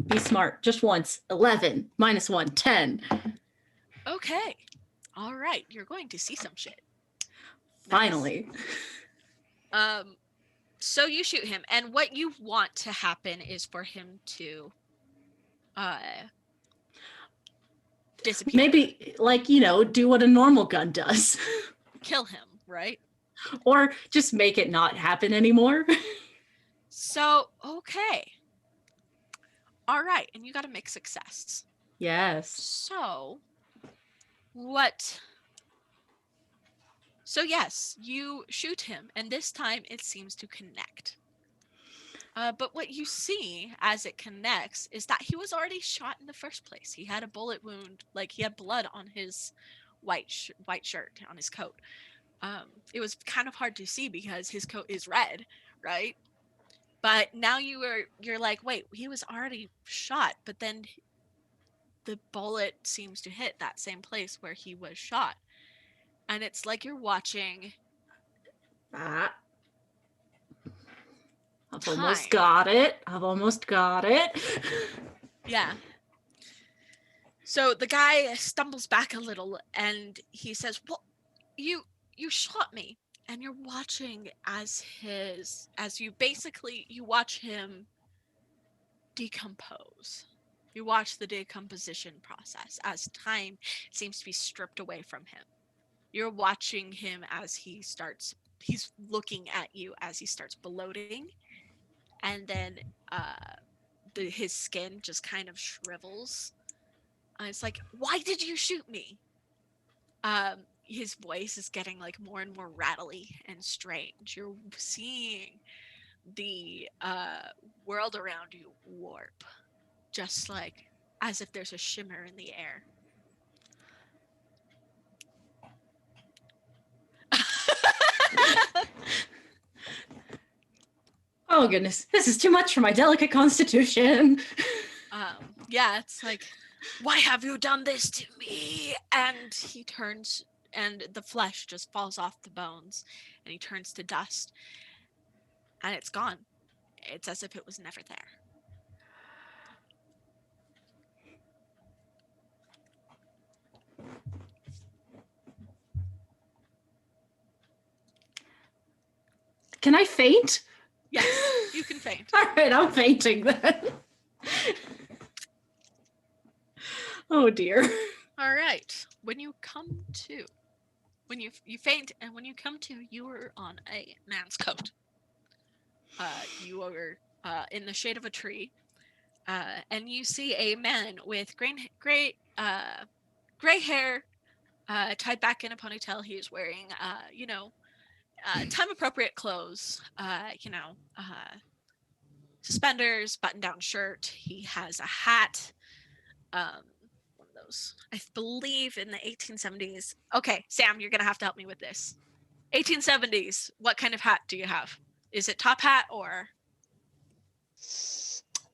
[SPEAKER 3] Be smart. Just once. 11. -1. 10.
[SPEAKER 1] Okay. All right, you're going to see some shit.
[SPEAKER 3] Finally.
[SPEAKER 1] So you shoot him, and what you want to happen is for him to disappear.
[SPEAKER 3] Maybe, like, do what a normal gun does.
[SPEAKER 1] Kill him, right?
[SPEAKER 3] Or just make it not happen anymore.
[SPEAKER 1] So, okay. All right, and you got a mixed success.
[SPEAKER 3] Yes.
[SPEAKER 1] So yes, you shoot him, and this time it seems to connect. But what you see as it connects is that he was already shot in the first place. He had a bullet wound, like he had blood on his white shirt, on his coat. It was kind of hard to see because his coat is red, right? But now you're like, wait, he was already shot, but then the bullet seems to hit that same place where he was shot. And it's like you're watching.
[SPEAKER 3] I've
[SPEAKER 1] Time.
[SPEAKER 3] almost got it.
[SPEAKER 1] Yeah. So the guy stumbles back a little and he says, well, you shot me. And you're watching as you watch him decompose. You watch the decomposition process as time seems to be stripped away from him. You're watching him as he's looking at you as he starts bloating, and then his skin just kind of shrivels. It's like, why did you shoot me? His voice is getting like more and more rattly and strange. You're seeing the world around you warp, just like as if there's a shimmer in the air.
[SPEAKER 3] Oh goodness, this is too much for my delicate constitution.
[SPEAKER 1] Yeah, it's like, why have you done this to me? And he turns, and the flesh just falls off the bones, and he turns to dust, and it's gone. It's as if it was never there.
[SPEAKER 3] Can I faint?
[SPEAKER 1] Yes, you can faint.
[SPEAKER 3] All right, I'm fainting then. Oh dear.
[SPEAKER 1] All right. When you faint, and when you come to, you are on a man's coat. You are in the shade of a tree, and you see a man with gray hair, tied back in a ponytail. He is wearing, time-appropriate clothes. Suspenders, button-down shirt. He has a hat. One of those, I believe, in the 1870s. Okay, Sam, you're gonna have to help me with this. 1870s. What kind of hat do you have? Is it top hat or?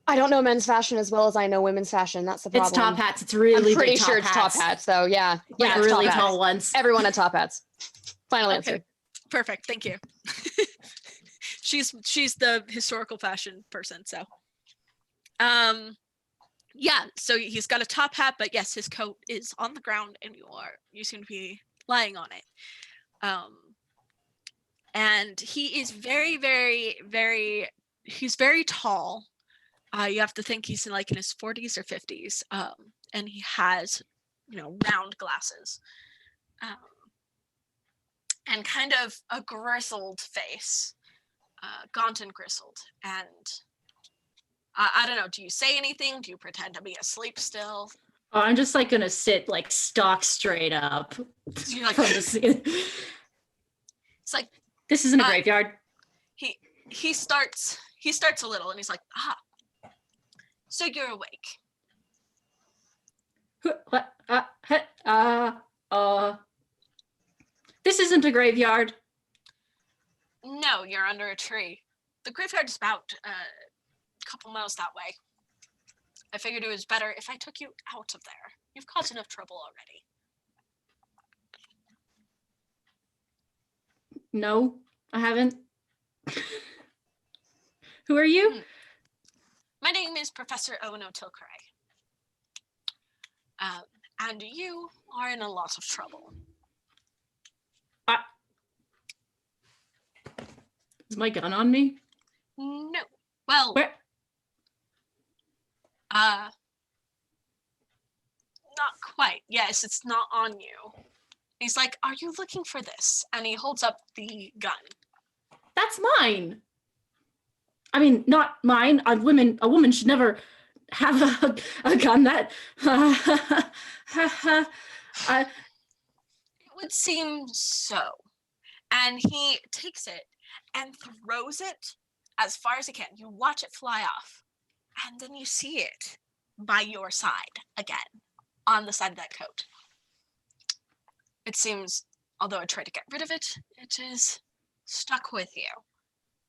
[SPEAKER 5] I don't know men's fashion as well as I know women's fashion. That's the problem.
[SPEAKER 3] It's top hats. It's really
[SPEAKER 5] I'm pretty
[SPEAKER 3] big top
[SPEAKER 5] sure it's top
[SPEAKER 3] hats.
[SPEAKER 5] hats, though. Yeah,
[SPEAKER 3] Like
[SPEAKER 5] yeah, it's
[SPEAKER 3] really
[SPEAKER 5] top hats.
[SPEAKER 3] tall ones.
[SPEAKER 5] Everyone had top hats. Final
[SPEAKER 1] Okay.
[SPEAKER 5] answer.
[SPEAKER 1] Perfect. Thank you. She's the historical fashion person, so. Yeah, so he's got a top hat, but yes, his coat is on the ground and you seem to be lying on it. And he is very, very, very, he's very tall. You have to think he's in his 40s or 50s. And he has, round glasses. And kind of a grizzled face, gaunt and grizzled. And I don't know, do you say anything? Do you pretend to be asleep still?
[SPEAKER 3] Oh, I'm just like gonna sit like stock straight up
[SPEAKER 1] So you're like,
[SPEAKER 3] from the scene.
[SPEAKER 1] it's like
[SPEAKER 3] This isn't a
[SPEAKER 1] Uh,
[SPEAKER 3] graveyard.
[SPEAKER 1] he starts a little, and he's like, so you're awake.
[SPEAKER 3] What? This isn't a graveyard.
[SPEAKER 1] No, you're under a tree. The graveyard is about a couple miles that way. I figured it was better if I took you out of there. You've caused enough trouble already.
[SPEAKER 3] No, I haven't. Who are you?
[SPEAKER 1] My name is Professor Owen O'Tilcray. And you are in a lot of trouble.
[SPEAKER 3] Is my gun on me?
[SPEAKER 1] No. Well,
[SPEAKER 3] Where?
[SPEAKER 1] not quite. Yes, it's not on you. He's like, are you looking for this? And he holds up the gun.
[SPEAKER 3] That's mine. I mean, not mine. A woman should never have a gun that.
[SPEAKER 1] It would seem so. And he takes it and throws it as far as he can. You watch it fly off. And then you see it by your side again, on the side of that coat. It seems, although I tried to get rid of it, it is stuck with you.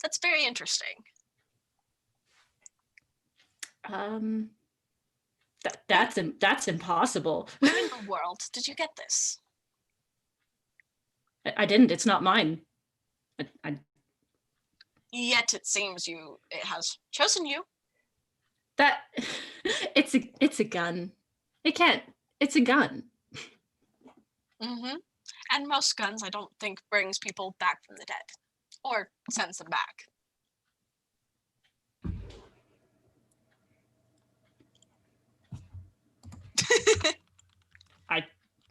[SPEAKER 1] That's very interesting.
[SPEAKER 3] That's impossible.
[SPEAKER 1] Where in the world did you get this?
[SPEAKER 3] I didn't. It's not mine.
[SPEAKER 1] Yet it seems it has chosen you.
[SPEAKER 3] That it's a gun. It can't. It's a gun.
[SPEAKER 1] Mm-hmm. And most guns, I don't think, brings people back from the dead. Or sends them back.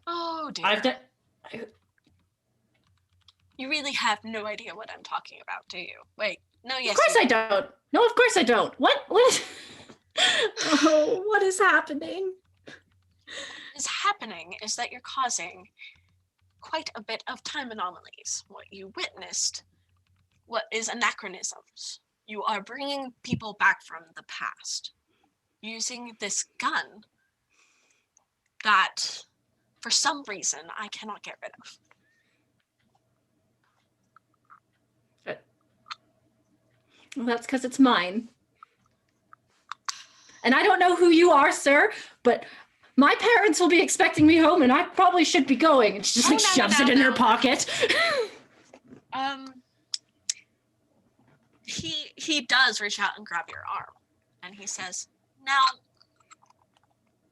[SPEAKER 1] Oh dear. You really have no idea what I'm talking about, do you? Wait, no, yes.
[SPEAKER 3] Of course I don't. No, of course I don't. What? Oh, what is happening?
[SPEAKER 1] What is happening is that you're causing quite a bit of time anomalies. What you witnessed, what is anachronisms. You are bringing people back from the past using this gun that, for some reason, I cannot get rid of.
[SPEAKER 3] Well, that's because it's mine. And I don't know who you are, sir, but my parents will be expecting me home and I probably should be going. And she just shoves it in her pocket.
[SPEAKER 1] He does reach out and grab your arm. And he says, now,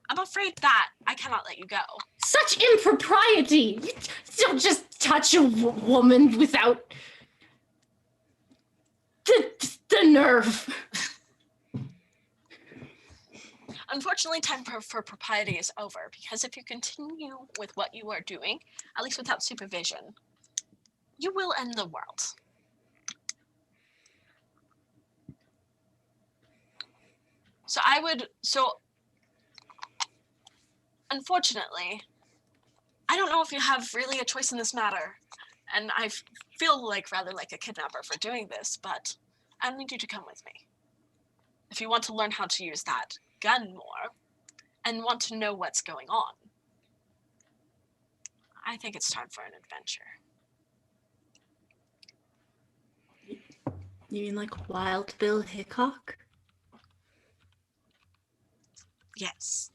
[SPEAKER 1] I'm afraid that I cannot let you go.
[SPEAKER 3] Such impropriety. You don't just touch a woman without the nerve.
[SPEAKER 1] Unfortunately, time for propriety is over, because if you continue with what you are doing, at least without supervision, you will end the world. So unfortunately, I don't know if you have really a choice in this matter, and I feel rather like a kidnapper for doing this, but I need you to come with me. If you want to learn how to use that gun more, and want to know what's going on, I think it's time for an adventure.
[SPEAKER 3] You mean like Wild Bill Hickok?
[SPEAKER 1] Yes.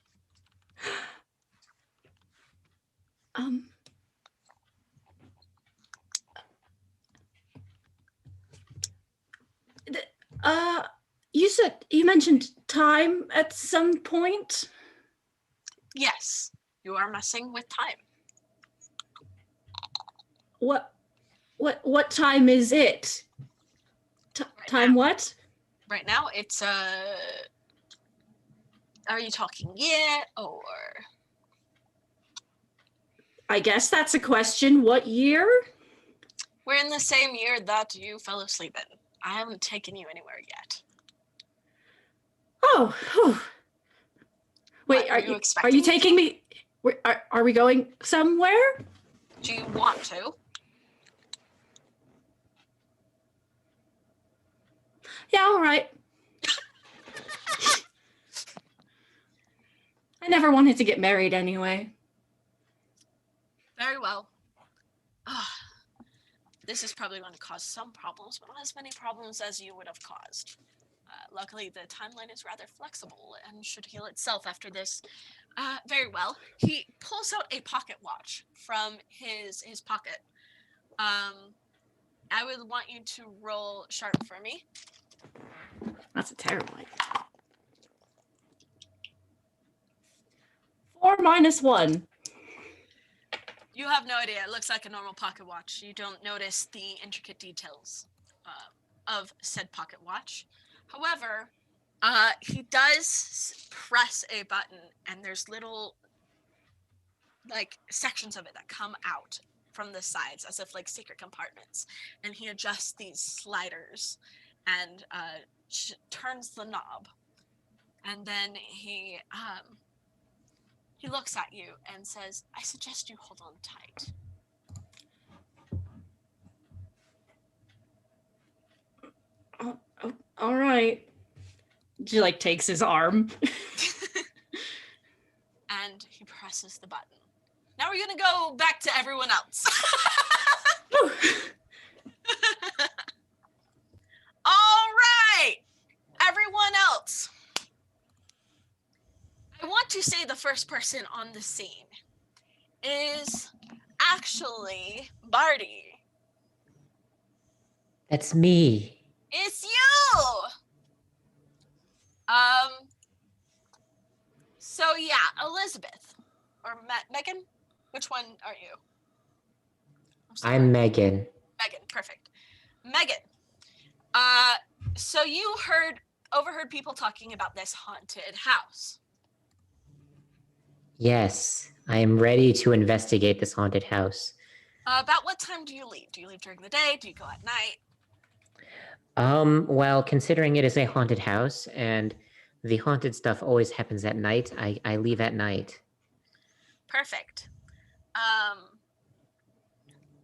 [SPEAKER 3] You mentioned time at some point?
[SPEAKER 1] Yes, you are messing with time.
[SPEAKER 3] What time is it? Time what?
[SPEAKER 1] Right now, it's are you talking year or?
[SPEAKER 3] I guess that's a question. What year?
[SPEAKER 1] We're in the same year that you fell asleep in. I haven't taken you anywhere yet.
[SPEAKER 3] Oh, whew. Wait,
[SPEAKER 1] What,
[SPEAKER 3] are
[SPEAKER 1] you
[SPEAKER 3] you
[SPEAKER 1] expecting
[SPEAKER 3] taking me? Are we going somewhere?
[SPEAKER 1] Do you want to?
[SPEAKER 3] Yeah, all right. I never wanted to get married anyway.
[SPEAKER 1] Very well. This is probably going to cause some problems, but not as many problems as you would have caused. Luckily, the timeline is rather flexible and should heal itself after this. Very well. He pulls out a pocket watch from his pocket. I would want you to roll sharp for me.
[SPEAKER 3] That's a terrible idea. 4 minus 1.
[SPEAKER 1] You have no idea. It looks like a normal pocket watch. You don't notice the intricate details of said pocket watch. However, he does press a button, and there's little like sections of it that come out from the sides as if like secret compartments. And he adjusts these sliders and turns the knob. And then he looks at you and says, "I suggest you hold on tight."
[SPEAKER 3] Oh, all right. She like takes his arm.
[SPEAKER 1] And he presses the button. Now we're gonna go back to everyone else. All right, everyone else. I want to say the first person on the scene is actually Barty.
[SPEAKER 2] That's me.
[SPEAKER 1] It's you. So yeah, Elizabeth or Megan. Which one are you?
[SPEAKER 2] I'm Megan.
[SPEAKER 1] Megan, perfect. Megan. So you overheard people talking about this haunted house.
[SPEAKER 2] Yes, I am ready to investigate this haunted house.
[SPEAKER 1] About what time do you leave? Do you leave during the day? Do you go at night?
[SPEAKER 2] Well, considering it is a haunted house and the haunted stuff always happens at night, I leave at night.
[SPEAKER 1] Perfect.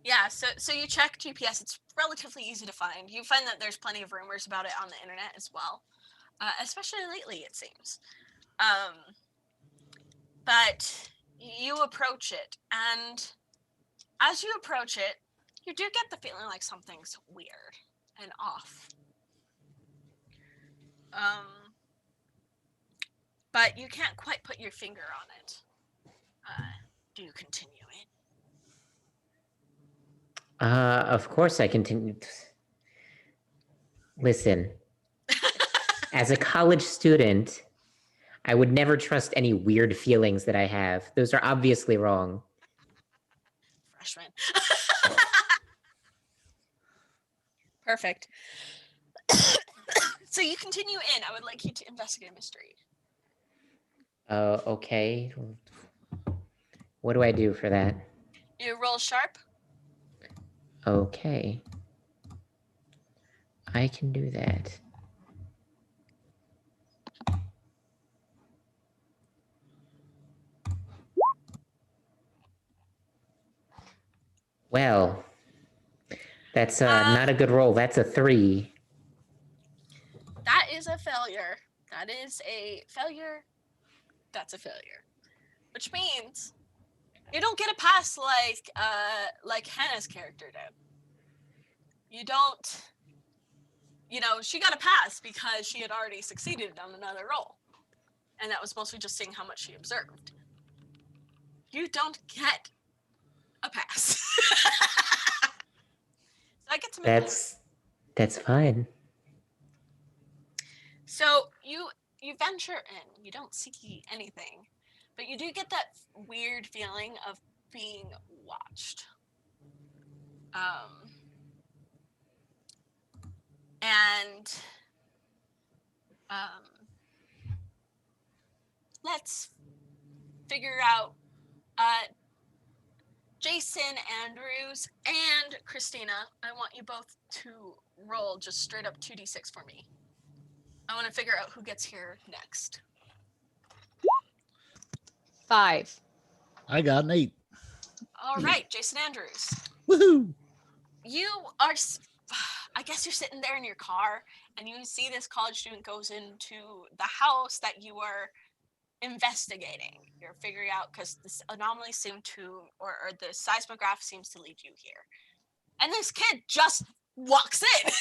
[SPEAKER 1] Yeah, so you check GPS. It's relatively easy to find. You find that there's plenty of rumors about it on the internet as well, especially lately, it seems. But you approach it, and as you approach it, you do get the feeling like something's weird and off. But you can't quite put your finger on it. Do you continue it?
[SPEAKER 2] Of course I continue. Listen, as a college student, I would never trust any weird feelings that I have. Those are obviously wrong.
[SPEAKER 1] Freshman. Perfect. So you continue in. I would like you to investigate a mystery.
[SPEAKER 2] Okay. What do I do for that?
[SPEAKER 1] You roll sharp.
[SPEAKER 2] Okay. I can do that. Well, that's not a good roll. That's a 3.
[SPEAKER 1] That is a failure. That is a failure. That's a failure. Which means you don't get a pass like Hannah's character did. You don't. You know, she got a pass because she had already succeeded on another roll. And that was mostly just seeing how much she observed. You don't get a pass. So I get to make
[SPEAKER 2] That's fine.
[SPEAKER 1] So you venture in. You don't see anything, but you do get that weird feeling of being watched. And let's figure out Jason, Andrews, and Christina. I want you both to roll just straight up 2d6 for me. I want to figure out who gets here next.
[SPEAKER 5] 5.
[SPEAKER 4] I got an 8.
[SPEAKER 1] All right, Jason Andrews.
[SPEAKER 4] Woohoo!
[SPEAKER 1] You are, I guess you're sitting there in your car and you see this college student goes into the house that you are investigating. You're figuring out because this anomaly seemed to, or the seismograph seems to lead you here. And this kid just walks in.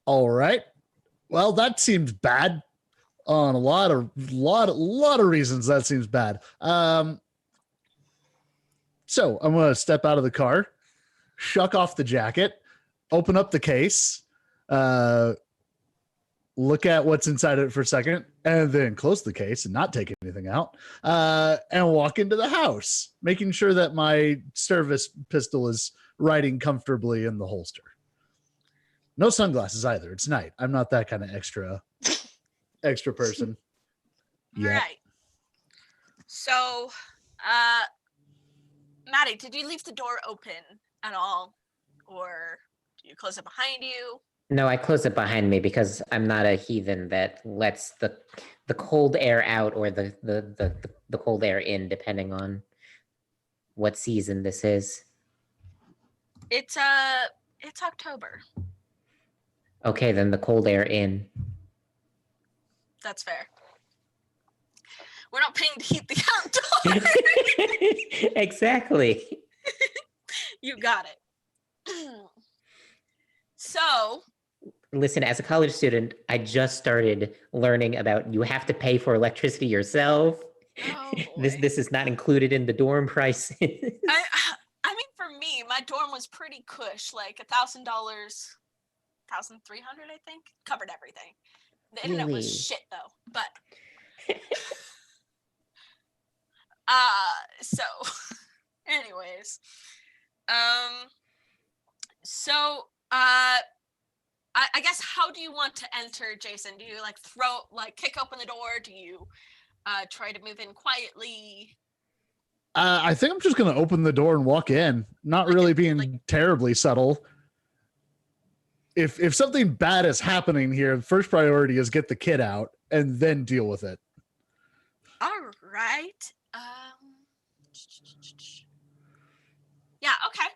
[SPEAKER 4] All right. Well, that seems bad on a lot of reasons. That seems bad. So I'm gonna step out of the car, shuck off the jacket, open up the case, look at what's inside of it for a second, and then close the case and not take anything out, and walk into the house, making sure that my service pistol is riding comfortably in the holster. No sunglasses either. It's night. I'm not that kind of extra person. Yeah.
[SPEAKER 1] Right. So, Maddie, did you leave the door open at all? Or do you close it behind you?
[SPEAKER 2] No, I close it behind me because I'm not a heathen that lets the cold air out or the cold air in, depending on what season this is.
[SPEAKER 1] It's October.
[SPEAKER 2] Okay, then the cold air in.
[SPEAKER 1] That's fair. We're not paying to heat the outdoors.
[SPEAKER 2] Exactly.
[SPEAKER 1] You got it. So,
[SPEAKER 2] Listen, as a college student, I just started learning about you have to pay for electricity yourself.
[SPEAKER 1] oh boy.
[SPEAKER 2] This is not included in the dorm price.
[SPEAKER 1] I mean, for me, my dorm was pretty cush, like $1,000, $1,300, I think, covered everything. The internet was
[SPEAKER 2] Really?
[SPEAKER 1] shit though, but so anyways, so I guess how do you want to enter, Jason? Do you kick open the door? Do you try to move in quietly?
[SPEAKER 4] I think I'm just going to open the door and walk in, not really being terribly subtle. If something bad is happening here, the first priority is get the kid out and then deal with it.
[SPEAKER 1] All right. Yeah, okay.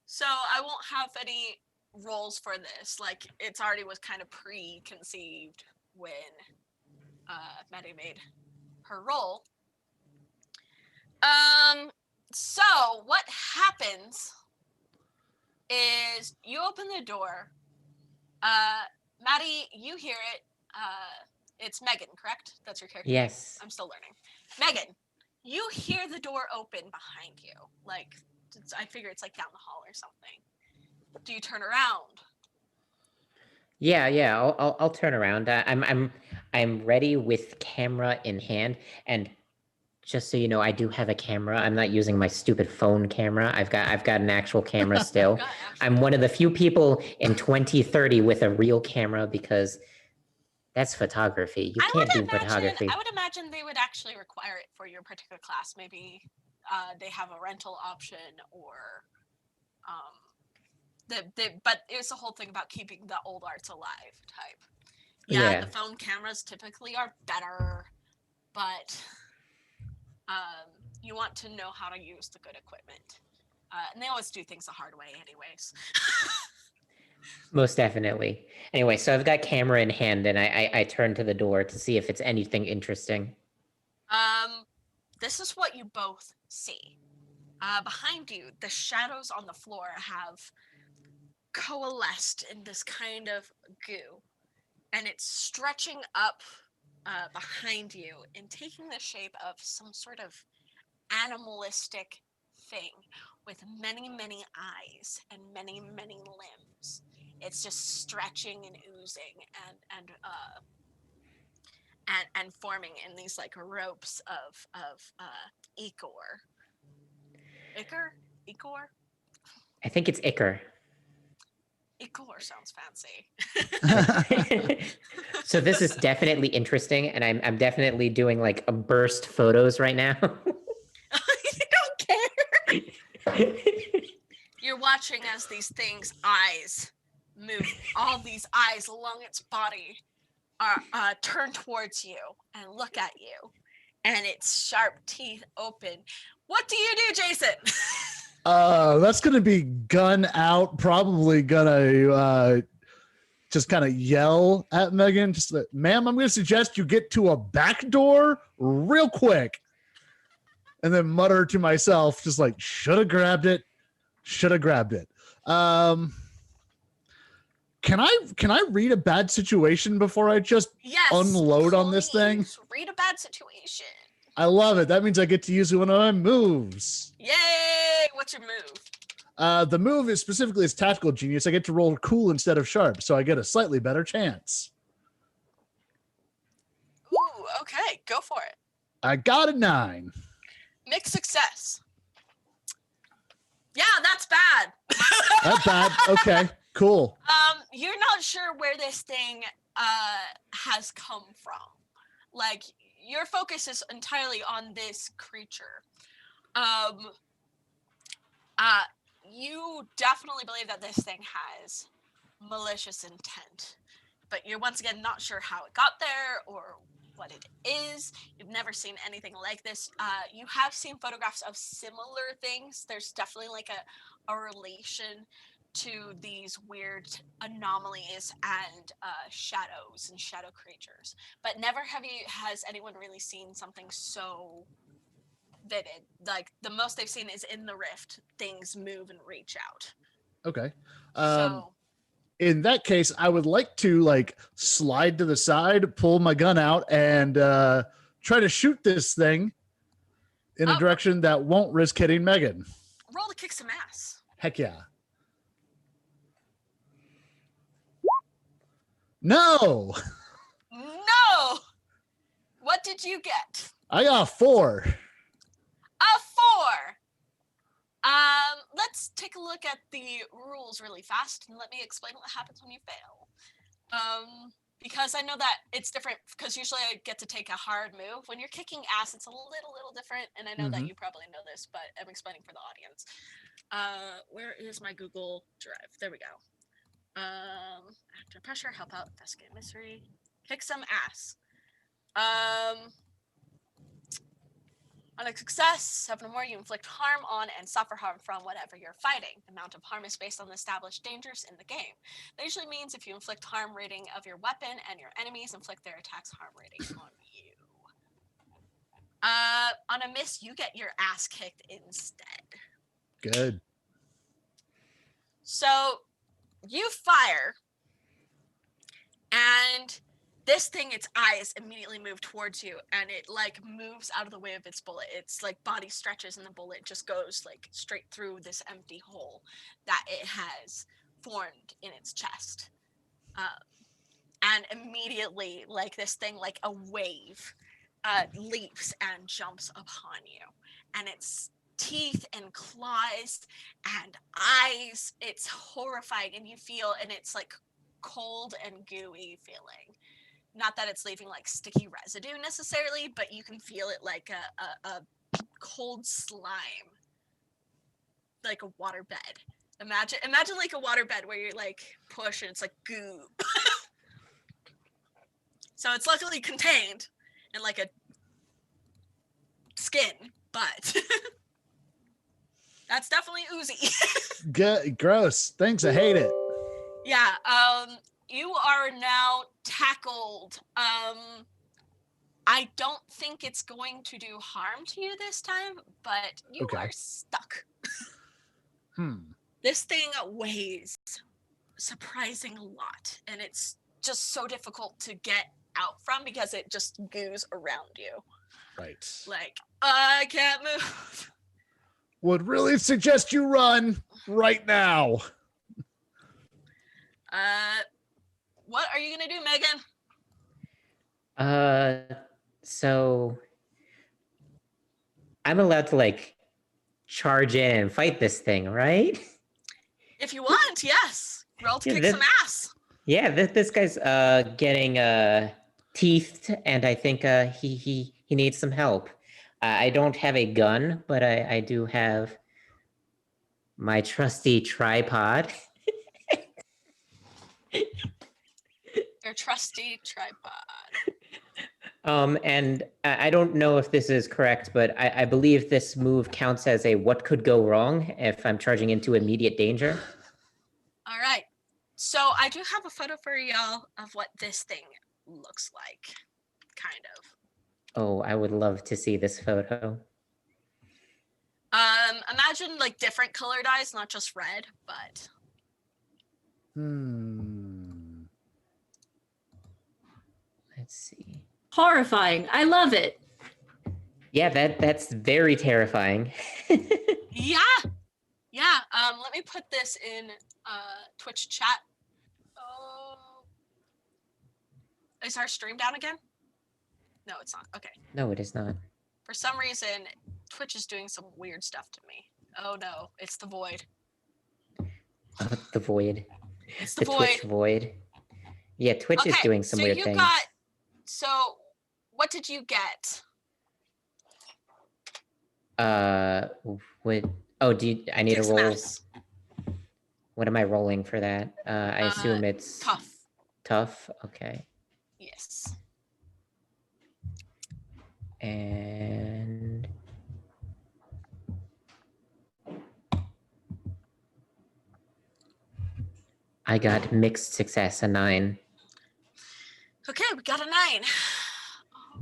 [SPEAKER 1] So I won't have any roles for this. Like, it's already was kind of preconceived when Maddie made her role. So what happens is you open the door. Maddie, you hear it. It's Megan, correct? That's your character?
[SPEAKER 2] Yes.
[SPEAKER 1] I'm still learning. Megan, you hear the door open behind you. Like, I figure it's like down the hall or something. Do you turn around?
[SPEAKER 2] Yeah. I'll turn around. I'm ready with camera in hand, and just so you know, I do have a camera. I'm not using my stupid phone camera. I've got an actual camera still. I'm one of the few people in 2030 with a real camera because that's photography. You can't do photography.
[SPEAKER 1] I would imagine they would actually require it for your particular class. Maybe they have a rental option, or but it was the whole thing about keeping the old arts alive type. Yeah. The phone cameras typically are better, but you want to know how to use the good equipment. And they always do things the hard way anyways.
[SPEAKER 2] Most definitely. Anyway, so I've got camera in hand, and I turn to the door to see if it's anything interesting.
[SPEAKER 1] This is what you both see. Behind you, the shadows on the floor have coalesced in this kind of goo, and it's stretching up behind you and taking the shape of some sort of animalistic thing with many, many eyes and many, many limbs. It's just stretching and oozing and forming in these like ropes of ichor. Ichor?
[SPEAKER 2] I think it's Ichor.
[SPEAKER 1] Ichor sounds fancy.
[SPEAKER 2] So this is definitely interesting, and I'm definitely doing like a burst photos right now.
[SPEAKER 1] You don't care. You're watching as these things' eyes move, all these eyes along its body, turn towards you and look at you, and its sharp teeth open. What do you do, Jason?
[SPEAKER 4] That's gonna be gun out. Probably gonna just kind of yell at Megan. Just like, ma'am, I'm gonna suggest you get to a back door real quick, and then mutter to myself, just like, should have grabbed it. Should have grabbed it. Can I read a bad situation before I just
[SPEAKER 1] Yes.
[SPEAKER 4] unload on this thing?
[SPEAKER 1] please, Read a bad situation.
[SPEAKER 4] I love it. That means I get to use one of my moves.
[SPEAKER 1] Yay! What's your move?
[SPEAKER 4] The move is specifically as tactical genius. I get to roll cool instead of sharp, so I get a slightly better chance.
[SPEAKER 1] Ooh, okay, go for it.
[SPEAKER 4] I got a 9.
[SPEAKER 1] Mixed success. Yeah, that's bad.
[SPEAKER 4] That's bad. Okay, cool.
[SPEAKER 1] You're not sure where this thing has come from. Like, your focus is entirely on this creature. You definitely believe that this thing has malicious intent, but you're once again not sure how it got there or what it is. You've never seen anything like this. You have seen photographs of similar things. There's definitely like a relation to these weird anomalies and shadows and shadow creatures, but never has anyone really seen something so vivid. Like, the most they've seen is in the rift, things move and reach out.
[SPEAKER 4] Okay.
[SPEAKER 1] So
[SPEAKER 4] In that case, I would like to like slide to the side, pull my gun out, and try to shoot this thing in a direction that won't risk hitting Megan.
[SPEAKER 1] roll to kick some ass.
[SPEAKER 4] Heck yeah. No,
[SPEAKER 1] No! What did you get?
[SPEAKER 4] I got a 4.
[SPEAKER 1] A 4. Let's take a look at the rules really fast and let me explain what happens when you fail. Because I know that it's different, because usually I get to take a hard move. When you're kicking ass, it's a little different, and I know that you probably know this, but I'm explaining for the audience. Where is my Google Drive? There we go. After pressure, help out, investigate mystery, kick some ass. On a success, 7 or more, you inflict harm on and suffer harm from whatever you're fighting. The amount of harm is based on the established dangers in the game. That usually means if you inflict harm rating of your weapon and your enemies inflict their attacks harm rating on you. On a miss, you get your ass kicked instead.
[SPEAKER 4] Good.
[SPEAKER 1] So you fire, and this thing, its eyes immediately move towards you, and it like moves out of the way of its bullet. Its like body stretches, and the bullet just goes like straight through this empty hole that it has formed in its chest. And immediately, like this thing, like a wave, leaps and jumps upon you, and its teeth and claws and eyes, it's horrifying, and you feel, and it's like cold and gooey feeling. Not that it's leaving like sticky residue necessarily, but you can feel it like a cold slime, like a water bed. Imagine like a water bed where you like push and it's like goo. So it's luckily contained in like a skin, but that's definitely oozy.
[SPEAKER 4] Good. Gross. Thanks. I hate it.
[SPEAKER 1] Yeah. You are now tackled. I don't think it's going to do harm to you this time, but you are stuck. This thing weighs surprising a lot, and it's just so difficult to get out from because it just goes around you.
[SPEAKER 4] Right.
[SPEAKER 1] Like, I can't move.
[SPEAKER 4] Would really suggest you run right now.
[SPEAKER 1] What are you gonna do, Megan?
[SPEAKER 2] So I'm allowed to like charge in and fight this thing, right?
[SPEAKER 1] If you want, yes. Roll to kick some ass.
[SPEAKER 2] Yeah, this guy's getting teethed, and I think he needs some help. I don't have a gun, but I do have my trusty tripod.
[SPEAKER 1] Your Their trusty tripod.
[SPEAKER 2] And I don't know if this is correct, but I believe this move counts as a what could go wrong if I'm charging into immediate danger.
[SPEAKER 1] All right. So I do have a photo for y'all of what this thing looks like, kind of.
[SPEAKER 2] Oh, I would love to see this photo.
[SPEAKER 1] Imagine like different colored eyes, not just red, but
[SPEAKER 2] Let's see.
[SPEAKER 3] Horrifying. I love it.
[SPEAKER 2] Yeah, that's very terrifying.
[SPEAKER 1] yeah. Yeah. Let me put this in Twitch chat. Oh. Is our stream down again? No, it's not. Okay.
[SPEAKER 2] No, it is not.
[SPEAKER 1] For some reason, Twitch is doing some weird stuff to me. Oh no, it's the void.
[SPEAKER 2] The void.
[SPEAKER 1] It's
[SPEAKER 2] The
[SPEAKER 1] the void.
[SPEAKER 2] Twitch void. Yeah, Twitch is
[SPEAKER 1] Okay,
[SPEAKER 2] doing some
[SPEAKER 1] so
[SPEAKER 2] weird
[SPEAKER 1] you
[SPEAKER 2] things.
[SPEAKER 1] So what did you get?
[SPEAKER 2] What? Oh, I need
[SPEAKER 1] Kicks
[SPEAKER 2] to roll?
[SPEAKER 1] maths.
[SPEAKER 2] What am I rolling for that? I assume it's
[SPEAKER 1] Tough.
[SPEAKER 2] tough. Okay.
[SPEAKER 1] Yes.
[SPEAKER 2] And I got mixed success, a 9.
[SPEAKER 1] Okay, we got a 9.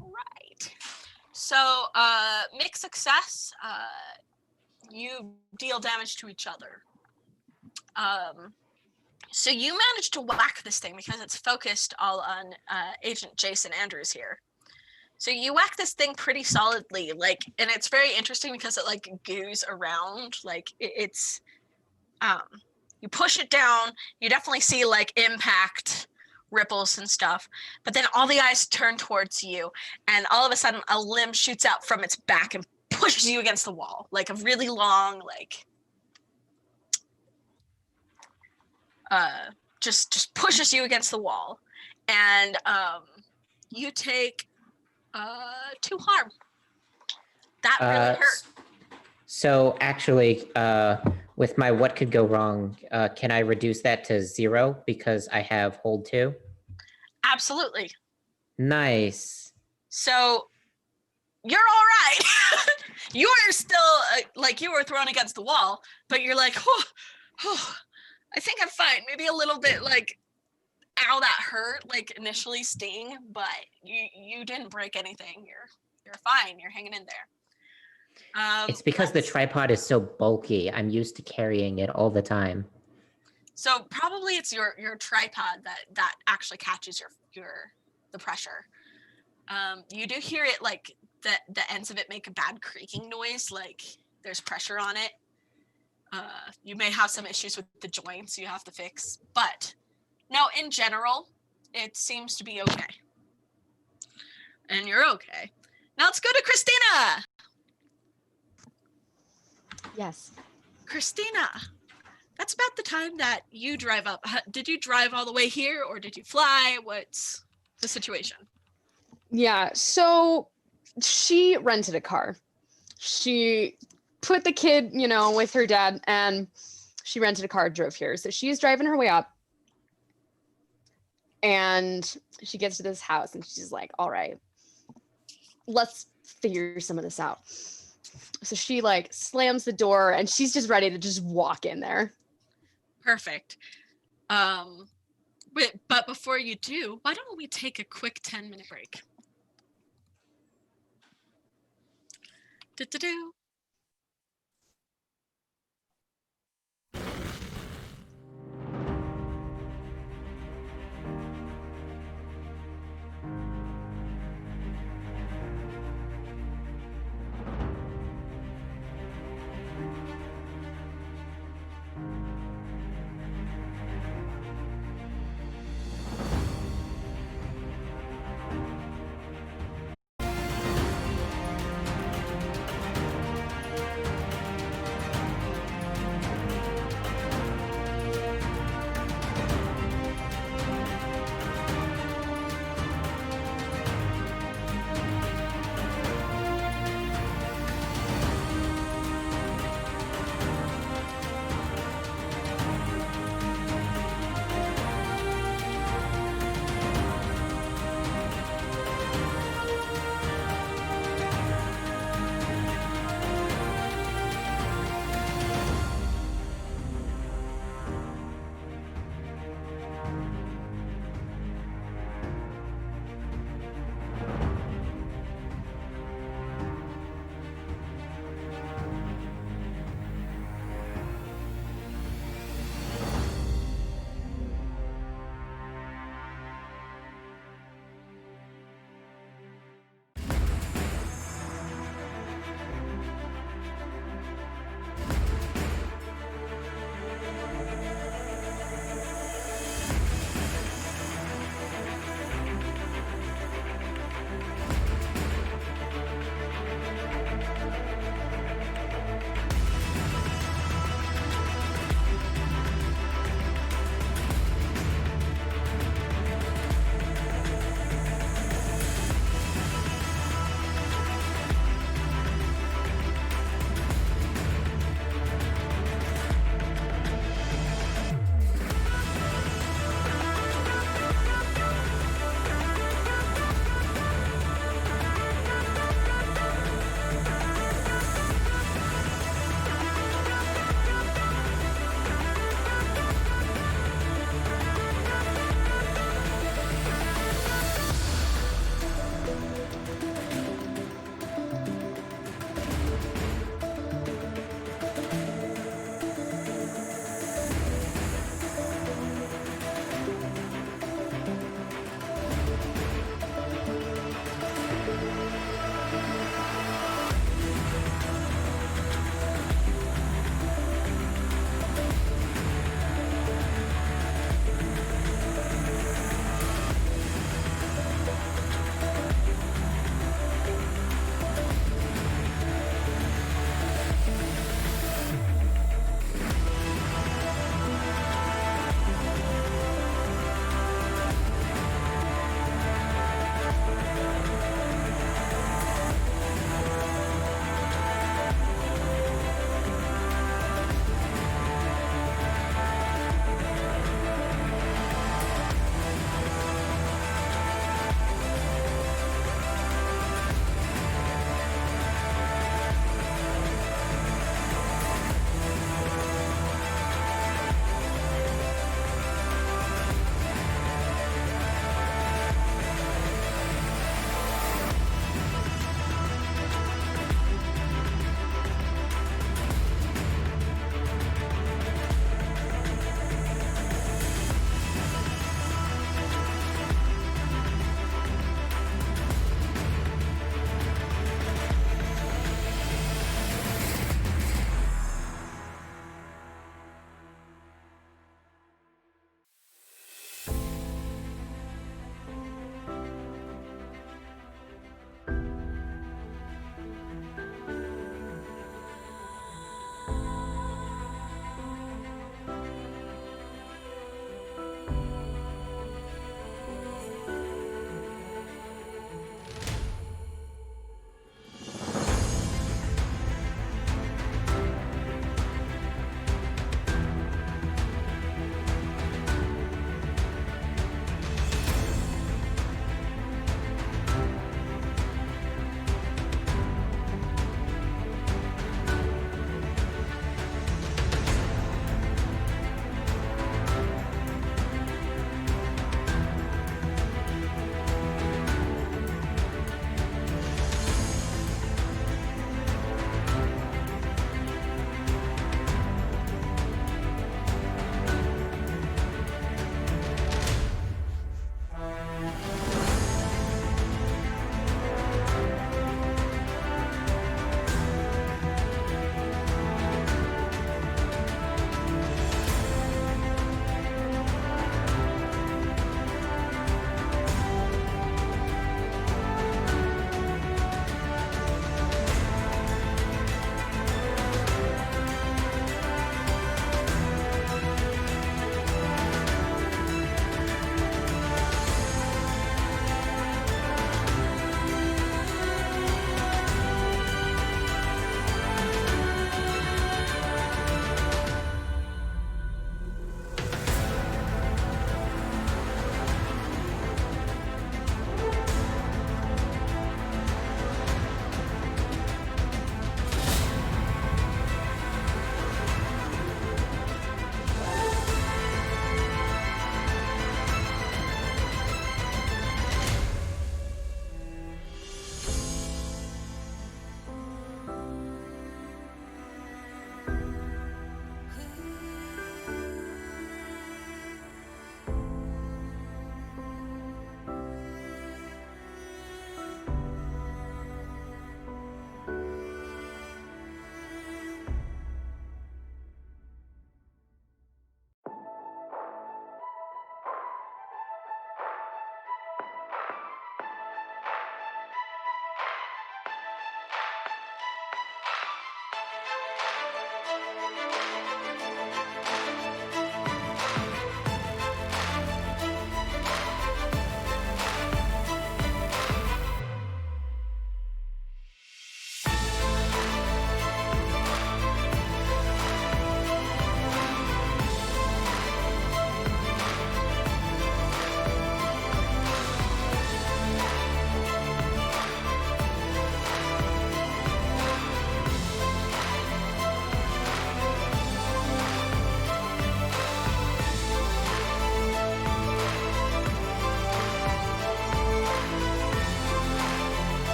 [SPEAKER 1] All right. So, mixed success. You deal damage to each other. So you managed to whack this thing because it's focused all on Agent Jason Andrews here. So you whack this thing pretty solidly, like, and it's very interesting because it like goes around, like it's, you push it down, you definitely see like impact ripples and stuff, but then all the eyes turn towards you, and all of a sudden a limb shoots out from its back and pushes you against the wall, like a really long, like, just pushes you against the wall, and you take 2 harm. That really hurt.
[SPEAKER 2] So actually, with my what could go wrong, can I reduce that to 0 because I have hold 2?
[SPEAKER 1] Absolutely.
[SPEAKER 2] Nice.
[SPEAKER 1] So you're all right. You are still like you were thrown against the wall, but you're like, oh, I think I'm fine. Maybe a little bit like, ow, that hurt, like initially sting, but you didn't break anything. You're fine. You're hanging in there.
[SPEAKER 2] It's because the tripod is so bulky. I'm used to carrying it all the time.
[SPEAKER 1] So probably it's your tripod that actually catches the pressure. You do hear it, like the ends of it make a bad creaking noise, like there's pressure on it. You may have some issues with the joints you have to fix, but no, in general, it seems to be okay. And you're okay. Now let's go to Christina.
[SPEAKER 5] Yes.
[SPEAKER 1] Christina, that's about the time that you drive up. Did you drive all the way here or did you fly? What's the situation?
[SPEAKER 5] Yeah, so she rented a car. She put the kid, with her dad, and she rented a car, drove here. So she's driving her way up, and she gets to this house, and she's like, all right, let's figure some of this out. So she like slams the door, and she's just ready to just walk in there.
[SPEAKER 1] Perfect. But before you do, why don't we take a quick 10-minute break? Do-do-do.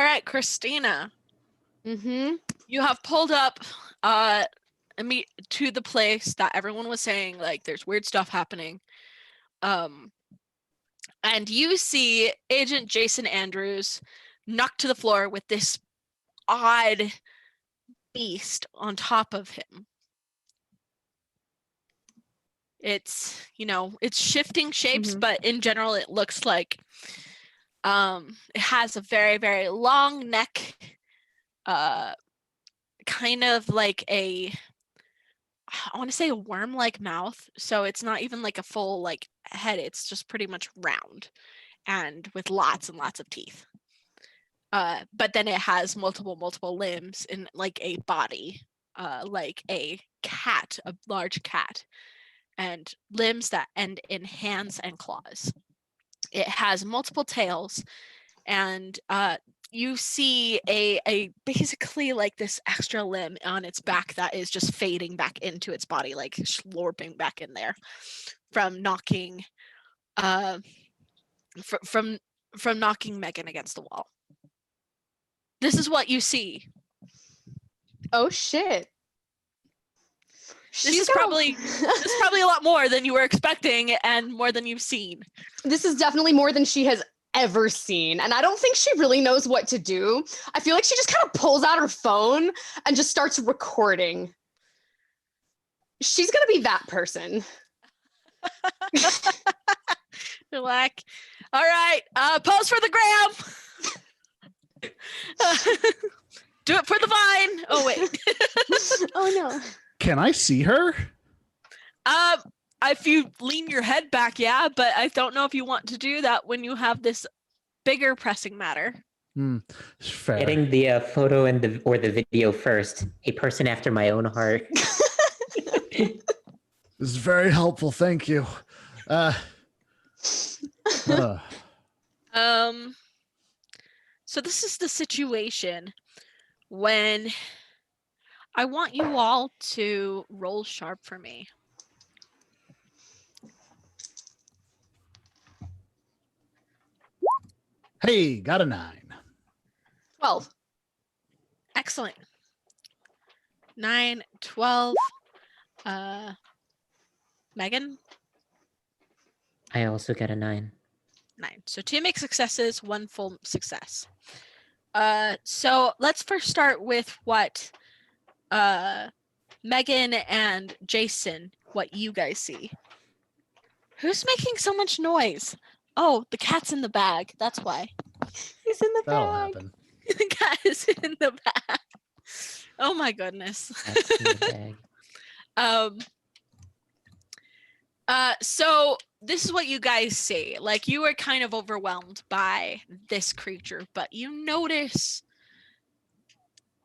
[SPEAKER 1] right, Christina,
[SPEAKER 5] Mm-hmm.
[SPEAKER 1] you have pulled up to the place that everyone was saying, like, there's weird stuff happening. And you see Agent Jason Andrews knocked to the floor with this odd beast on top of him. It's, it's shifting shapes,
[SPEAKER 5] Mhm.
[SPEAKER 1] but in general, it looks like it has a very, very long neck, kind of like I want to say a worm-like mouth. So it's not even like a full like head. It's just pretty much round and with lots and lots of teeth. But then it has multiple limbs and like a body, like a cat, a large cat, and limbs that end in hands and claws. It has multiple tails, and you see a basically like this extra limb on its back that is just fading back into its body, like slurping back in there from knocking from knocking Megan against the wall. This is what you see.
[SPEAKER 5] Oh shit.
[SPEAKER 1] This is probably a lot more than you were expecting and more than you've seen.
[SPEAKER 5] This is definitely more than she has ever seen. And I don't think she really knows what to do. I feel like she just kind of pulls out her phone and just starts recording. She's going to be that person.
[SPEAKER 1] You're like, all right, pose for the gram. Do it for the vine. Oh, wait.
[SPEAKER 5] Oh, no.
[SPEAKER 4] Can I see her?
[SPEAKER 1] If you lean your head back, yeah, but I don't know if you want to do that when you have this bigger pressing matter.
[SPEAKER 4] Fair.
[SPEAKER 2] Getting the photo and or the video first. A person after my own heart.
[SPEAKER 4] This is very helpful. Thank you.
[SPEAKER 1] So this is the situation when I want you all to roll sharp for me.
[SPEAKER 4] Hey, got a 9.
[SPEAKER 5] 12.
[SPEAKER 1] Excellent. 9, 12. Megan?
[SPEAKER 2] I also got a 9.
[SPEAKER 1] 9. So 2 mixed successes, 1 full success. So let's first start with what Megan and Jason, what you guys see. Who's making so much noise? Oh, the cat's in the bag. That's why.
[SPEAKER 5] He's in the
[SPEAKER 4] That'll
[SPEAKER 5] bag.
[SPEAKER 4] happen.
[SPEAKER 1] The cat is in the bag. Oh my goodness.
[SPEAKER 2] That's in the bag.
[SPEAKER 1] So this is what you guys see. Like, you are kind of overwhelmed by this creature, but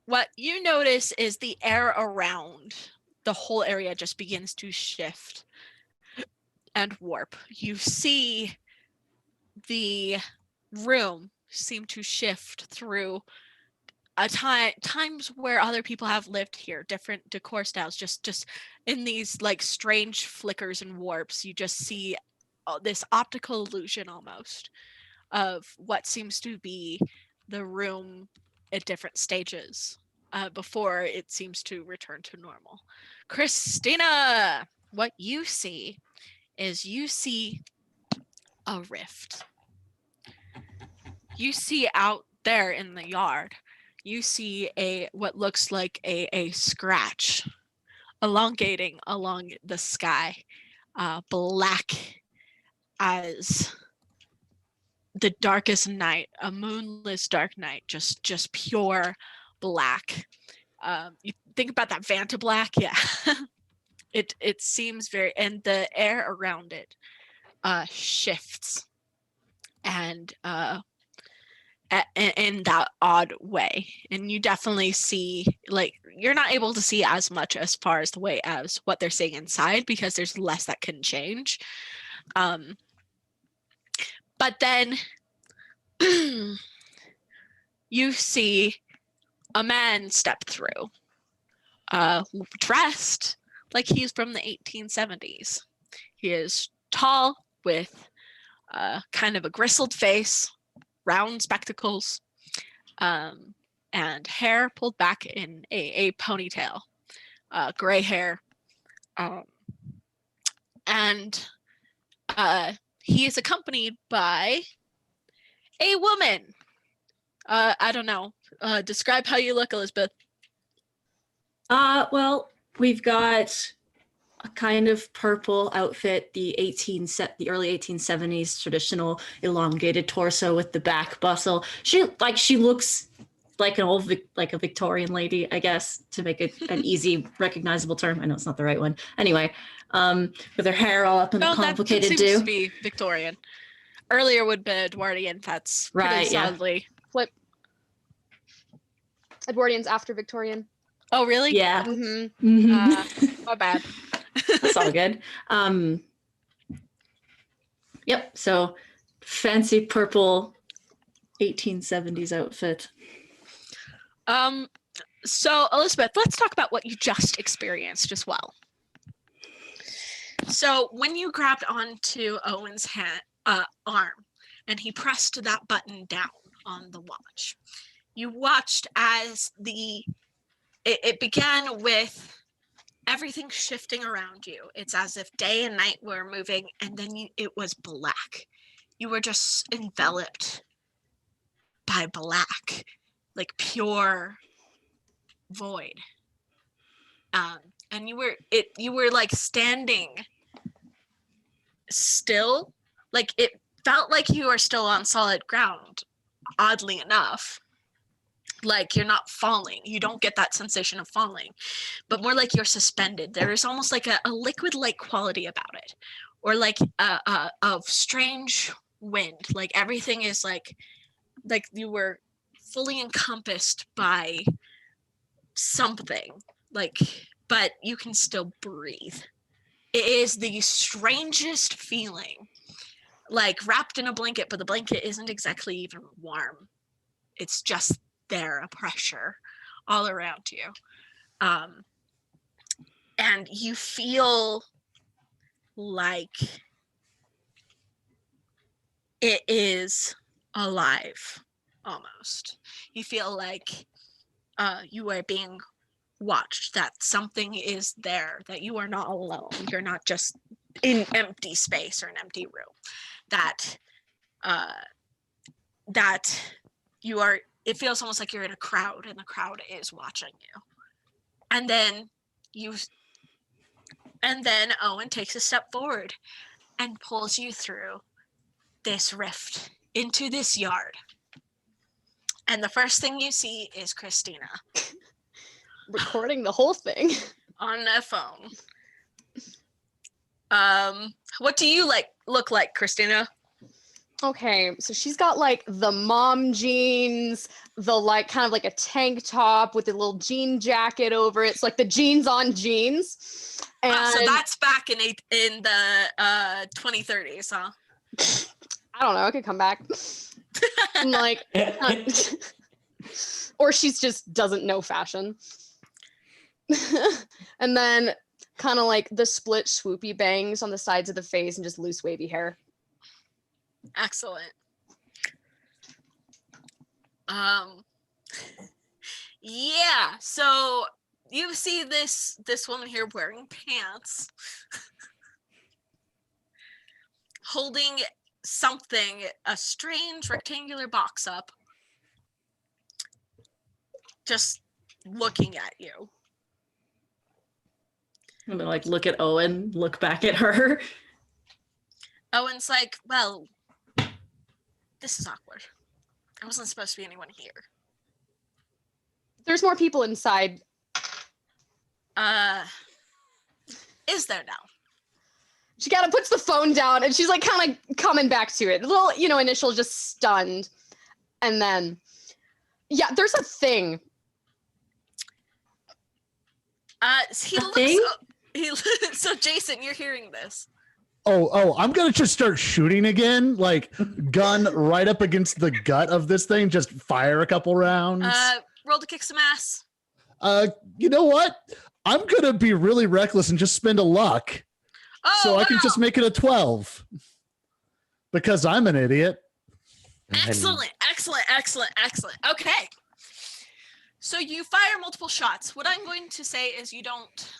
[SPEAKER 1] what you notice is the air around the whole area just begins to shift and warp. You see the room seem to shift through times where other people have lived here, different decor styles, just in these like strange flickers and warps. You just see this optical illusion almost of what seems to be the room at different stages before it seems to return to normal. Christina, what you see is a rift. You see out there in the yard, you see what looks like a scratch elongating along the sky, black as the darkest night, a moonless dark night, just pure black. You think about that Vanta black, yeah. It seems very, and the air around it shifts and in that odd way, and you definitely see, like, you're not able to see as much as far as the way as what they're saying inside because there's less that can change, but then you see a man step through, dressed like he's from the 1870s. He is tall with kind of a gristled face, round spectacles, and hair pulled back in a ponytail, gray hair. And he is accompanied by a woman. I don't know. Describe how you look, Elizabeth.
[SPEAKER 3] Well, we've got a kind of purple outfit, the early 1870s traditional elongated torso with the back bustle. She looks like a Victorian lady, I guess, to make it an easy recognizable term. I know it's not the right one. Anyway, with her hair all up in a complicated
[SPEAKER 1] that
[SPEAKER 3] do.
[SPEAKER 1] seems to be Victorian. Earlier would be Edwardian. That's
[SPEAKER 3] Right,
[SPEAKER 1] pretty
[SPEAKER 3] yeah.
[SPEAKER 1] solidly.
[SPEAKER 5] Flip. Edwardian's after Victorian.
[SPEAKER 1] Oh, really?
[SPEAKER 3] Yeah.
[SPEAKER 5] Mm-hmm.
[SPEAKER 1] My bad.
[SPEAKER 3] That's all good. Yep. So fancy purple 1870s outfit.
[SPEAKER 1] So Elizabeth, let's talk about what you just experienced as well. So when you grabbed onto Owen's arm and he pressed that button down on the watch, you watched as it began with everything shifting around you. It's as if day and night were moving, and then it was black. You were just enveloped by black, like pure void. And you were like standing still, like it felt like you are still on solid ground, oddly enough. Like you're not falling. You don't get that sensation of falling, but more like you're suspended. There is almost like a liquid-like quality about it, or like a strange wind. Like everything is like you were fully encompassed by something, like, but you can still breathe. It is the strangest feeling, like wrapped in a blanket, but the blanket isn't exactly even warm. It's just there, a pressure all around you. And you feel like it is alive, almost. You feel like you are being watched, that something is there, that you are not alone. You're not just in empty space or an empty room. That you are, it feels almost like you're in a crowd and the crowd is watching you. And then Owen takes a step forward and pulls you through this rift into this yard. And the first thing you see is Christina
[SPEAKER 5] Recording the whole thing.
[SPEAKER 1] on a phone. What do you look like, Christina?
[SPEAKER 5] Okay, so she's got like the mom jeans, the like kind of like a tank top with a little jean jacket over it. It's like the jeans on jeans. And
[SPEAKER 1] So that's back in the 2030s, huh?
[SPEAKER 5] I don't know, I could come back. I'm like, or she's just doesn't know fashion. And then kind of like the split swoopy bangs on the sides of the face and just loose wavy hair.
[SPEAKER 1] Excellent. Yeah, so you see this woman here wearing pants, holding something, a strange rectangular box up, just looking at you.
[SPEAKER 3] I'm gonna like look at Owen, look back at her.
[SPEAKER 1] Owen's like, well, this is awkward. There wasn't supposed to be anyone here.
[SPEAKER 5] There's more people inside.
[SPEAKER 1] Is there now?
[SPEAKER 5] She kind of puts the phone down and she's like kind of coming back to it. A little, initial just stunned. And then, yeah, there's a thing.
[SPEAKER 1] So Jason, you're hearing this.
[SPEAKER 4] Oh, I'm gonna just start shooting again, like gun right up against the gut of this thing, just fire a couple rounds.
[SPEAKER 1] Roll to kick some ass.
[SPEAKER 4] You know what? I'm gonna be really reckless and just spend a luck.
[SPEAKER 1] Oh,
[SPEAKER 4] so
[SPEAKER 1] wow.
[SPEAKER 4] I can just make it a 12. Because I'm an idiot.
[SPEAKER 1] Excellent. Excellent. Okay. So you fire multiple shots. What I'm going to say is you don't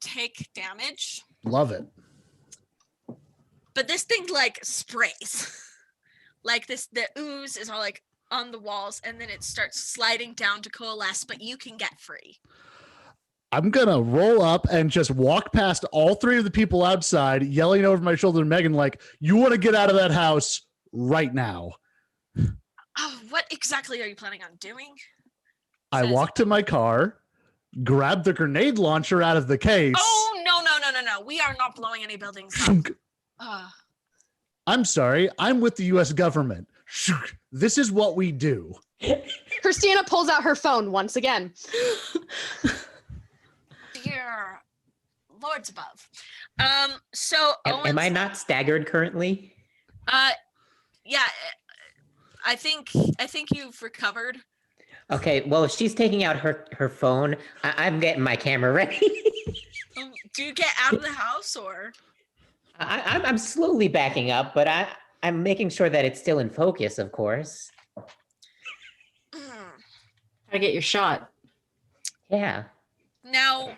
[SPEAKER 1] take damage,
[SPEAKER 4] Love it.
[SPEAKER 1] but this thing like sprays. Like the ooze is all like on the walls, and then it starts sliding down to coalesce, but you can get free.
[SPEAKER 4] I'm gonna roll up and just walk past all three of the people outside, yelling over my shoulder to Megan, like, "You want to get out of that house right now."
[SPEAKER 1] Oh, what exactly are you planning on doing?
[SPEAKER 4] I
[SPEAKER 1] Says-
[SPEAKER 4] walk to my car, grab the grenade launcher out of the case.
[SPEAKER 1] Oh, no. We are not blowing any buildings up.
[SPEAKER 4] Shunk.
[SPEAKER 1] Uh,
[SPEAKER 4] I'm sorry, I'm with the US government. Shunk. This is what we do.
[SPEAKER 5] Christina pulls out her phone once again.
[SPEAKER 1] dear lords above. So
[SPEAKER 2] Am I
[SPEAKER 1] Owen's-
[SPEAKER 2] not staggered currently?
[SPEAKER 1] Yeah, I think you've recovered.
[SPEAKER 2] Okay, well, if she's taking out her phone, I'm getting my camera ready.
[SPEAKER 1] Do you get out of the house or?
[SPEAKER 2] I'm slowly backing up, but I'm making sure that it's still in focus, of course.
[SPEAKER 3] Gotta get your shot.
[SPEAKER 2] Yeah.
[SPEAKER 1] Now,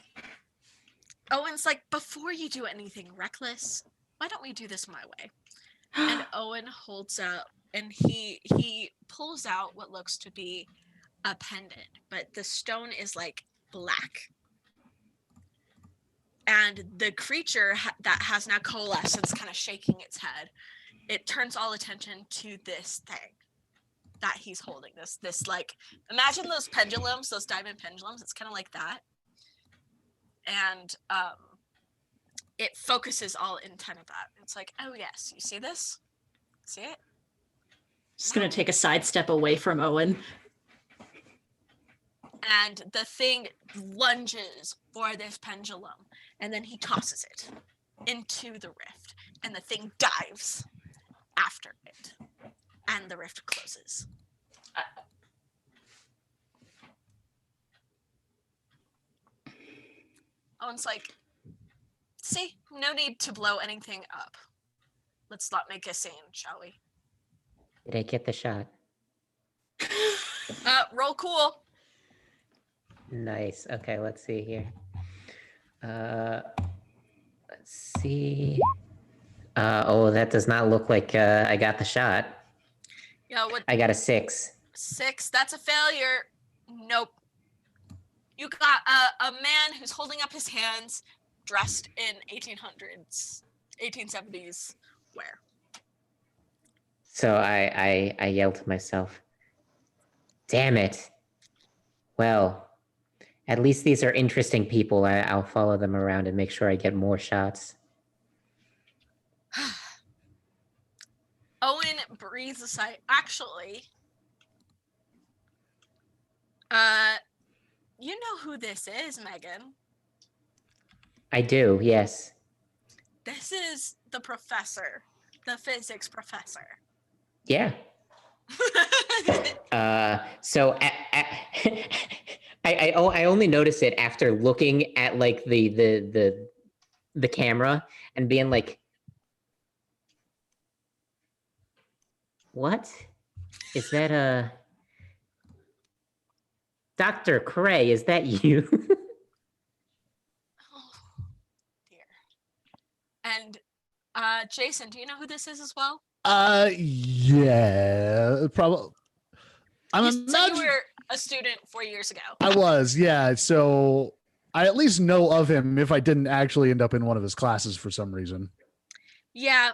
[SPEAKER 1] Owen's like, before you do anything reckless, why don't we do this my way? And Owen holds up, and he pulls out what looks to be a pendant, but the stone is like black. And the creature that has now coalesced and is kind of shaking its head, it turns all attention to this thing that he's holding. This like, imagine those pendulums, those diamond pendulums. It's kind of like that. And it focuses all intent of that. It's like, oh yes, you see this? See it?
[SPEAKER 3] Just gonna take a sidestep away from Owen.
[SPEAKER 1] And the thing lunges for this pendulum, and then he tosses it into the rift, and the thing dives after it, and the rift closes. Owen's like, see, no need to blow anything up. Let's not make a scene, shall we?
[SPEAKER 2] Did I get the shot?
[SPEAKER 1] Roll cool.
[SPEAKER 2] Nice. Okay, let's see here. Let's see. Oh, that does not look like I got the shot.
[SPEAKER 1] Yeah, what?
[SPEAKER 2] I got a 6.
[SPEAKER 1] 6, that's a failure. Nope. You got a man who's holding up his hands, dressed in 1870s wear.
[SPEAKER 2] So I yelled to myself, damn it. Well, at least these are interesting people. I'll follow them around and make sure I get more shots.
[SPEAKER 1] Owen breathes a sigh. Actually, you know who this is, Megan.
[SPEAKER 2] I do, yes.
[SPEAKER 1] This is the professor, the physics professor.
[SPEAKER 2] Yeah. So I only noticed it after looking at like the camera and being like, what? Is that Dr. Cray, is that you?
[SPEAKER 1] Oh, dear. And Jason, do you know who this is as well?
[SPEAKER 4] Yeah, probably.
[SPEAKER 1] You said you were a student 4 years ago.
[SPEAKER 4] I was, yeah. So I at least know of him if I didn't actually end up in one of his classes for some reason.
[SPEAKER 1] Yeah,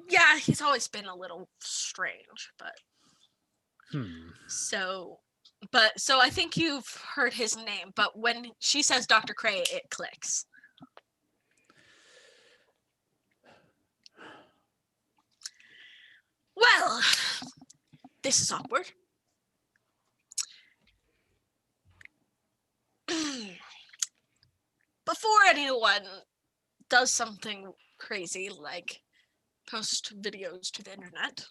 [SPEAKER 1] yeah, he's always been a little strange, but so I think you've heard his name, but when she says Dr. Cray, it clicks. Well, this is awkward. Before anyone does something crazy like post videos to the internet,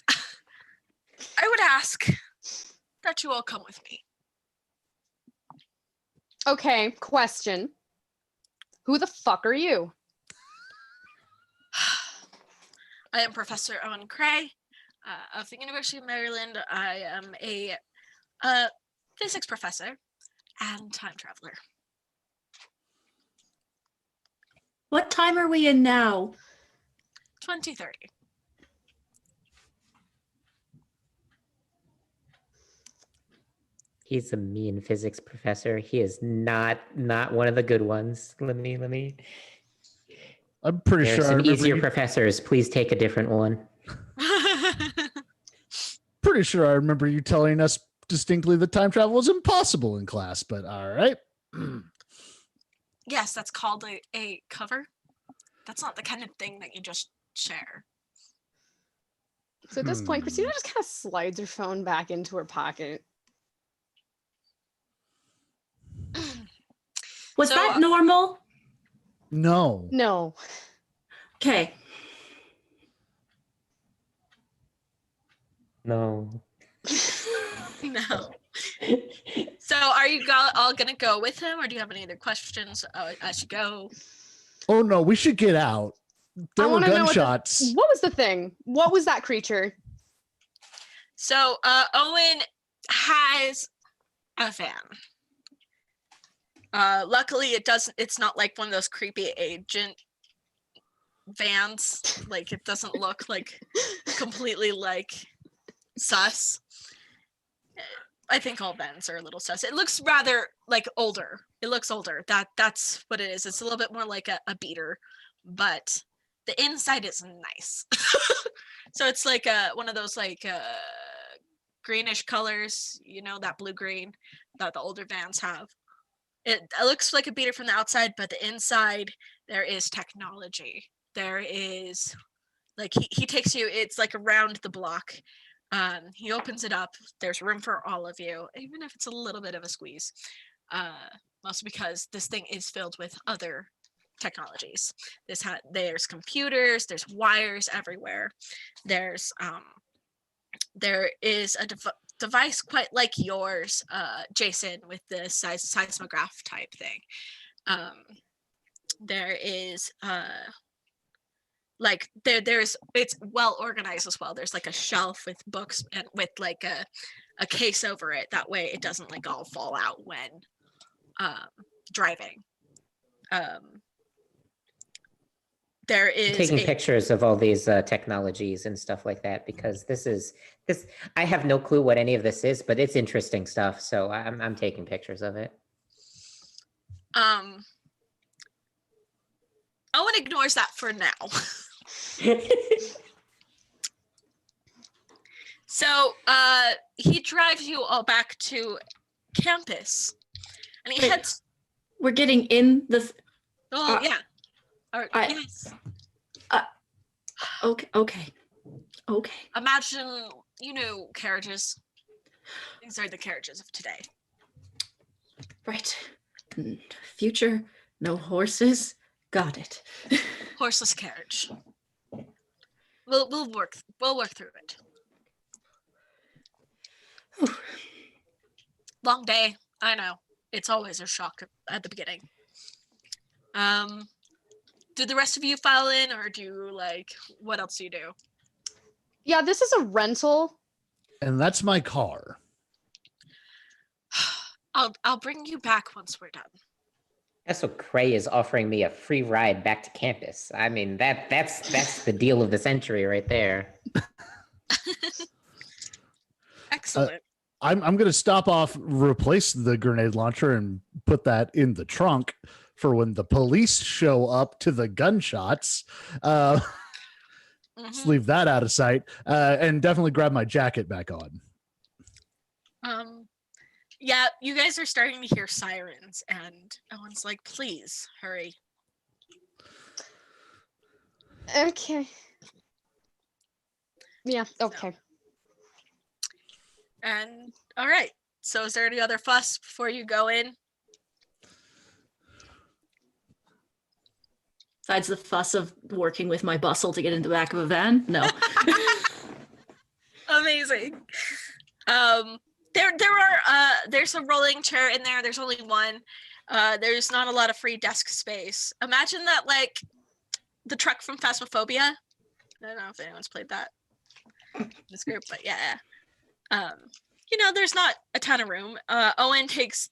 [SPEAKER 1] I would ask that you all come with me.
[SPEAKER 5] Okay, question. Who the fuck are you?
[SPEAKER 1] I am Professor Owen Cray of the University of Maryland. I am a physics professor and time traveler.
[SPEAKER 3] What time are we in now?
[SPEAKER 1] 2030.
[SPEAKER 2] He's a mean physics professor. He is not one of the good ones. Let me.
[SPEAKER 4] I'm pretty
[SPEAKER 2] There are
[SPEAKER 4] sure I
[SPEAKER 2] some
[SPEAKER 4] remember
[SPEAKER 2] easier
[SPEAKER 4] you,
[SPEAKER 2] professors. Please take a different one.
[SPEAKER 4] pretty sure I remember you telling us distinctly that time travel was impossible in class, but all right.
[SPEAKER 1] Yes, that's called a cover. That's not the kind of thing that you just share.
[SPEAKER 5] So at this point, Christina just kind of slides her phone back into her pocket.
[SPEAKER 3] Was
[SPEAKER 1] So,
[SPEAKER 3] that normal?
[SPEAKER 4] No.
[SPEAKER 5] No.
[SPEAKER 3] Okay.
[SPEAKER 2] No.
[SPEAKER 1] No. So are you all gonna go with him, or do you have any other questions as you go?
[SPEAKER 4] Oh no, we should get out. There
[SPEAKER 5] I
[SPEAKER 4] were
[SPEAKER 5] want to know
[SPEAKER 4] gunshots.
[SPEAKER 5] what was the thing? What was that creature?
[SPEAKER 1] So Owen has a van. Luckily, it's not like one of those creepy agent vans. Like, it doesn't look like completely like sus. I think all vans are a little sus. It looks rather like older. It looks older. That's what it is. It's a little bit more like a beater, but the inside is nice. So it's like one of those like greenish colors, you know, that blue green that the older vans have. It looks like a beater from the outside, but the inside there is technology. There is like he takes you. It's like around the block. He opens it up. There's room for all of you, even if it's a little bit of a squeeze. Mostly because this thing is filled with other technologies. There's computers. There's wires everywhere. There is a device quite like yours, Jason, with the seismograph type thing. There is like it's well organized as well. There's like a shelf with books and with like a case over it. That way it doesn't like all fall out when driving. There is
[SPEAKER 2] Taking pictures of all these technologies and stuff like that, because this I have no clue what any of this is, but it's interesting stuff. So I'm taking pictures of it.
[SPEAKER 1] Owen ignores that for now. So he drives you all back to campus, and he
[SPEAKER 3] Wait.
[SPEAKER 1] heads.
[SPEAKER 3] We're getting in the.
[SPEAKER 1] Oh yeah. Or,
[SPEAKER 3] I-
[SPEAKER 1] yes.
[SPEAKER 3] Okay.
[SPEAKER 1] Imagine, carriages. These are the carriages of today.
[SPEAKER 3] Right. Future, no horses. Got it.
[SPEAKER 1] Horseless carriage. We'll work through it. Long day. I know. It's always a shock at the beginning. Do the rest of you file in, or what else do you do?
[SPEAKER 5] Yeah, this is a rental.
[SPEAKER 4] And that's my car.
[SPEAKER 1] I'll bring you back once we're done.
[SPEAKER 2] That's what Cray is offering me, a free ride back to campus. I mean, that's the deal of the century right there.
[SPEAKER 1] Excellent.
[SPEAKER 4] I'm going to stop off, replace the grenade launcher, and put that in the trunk for when the police show up to the gunshots. Let's leave that out of sight, and definitely grab my jacket back on.
[SPEAKER 1] Yeah, you guys are starting to hear sirens, and Owen's like, please, hurry.
[SPEAKER 5] Okay. Yeah, okay.
[SPEAKER 1] And all right. So is there any other fuss before you go in?
[SPEAKER 3] Besides the fuss of working with my bustle to get into the back of a van? No.
[SPEAKER 1] Amazing. There's a rolling chair in there. There's only one. There's not a lot of free desk space. Imagine that, like the truck from Phasmophobia, I don't know if anyone's played that in this group, but yeah. There's not a ton of room. Owen takes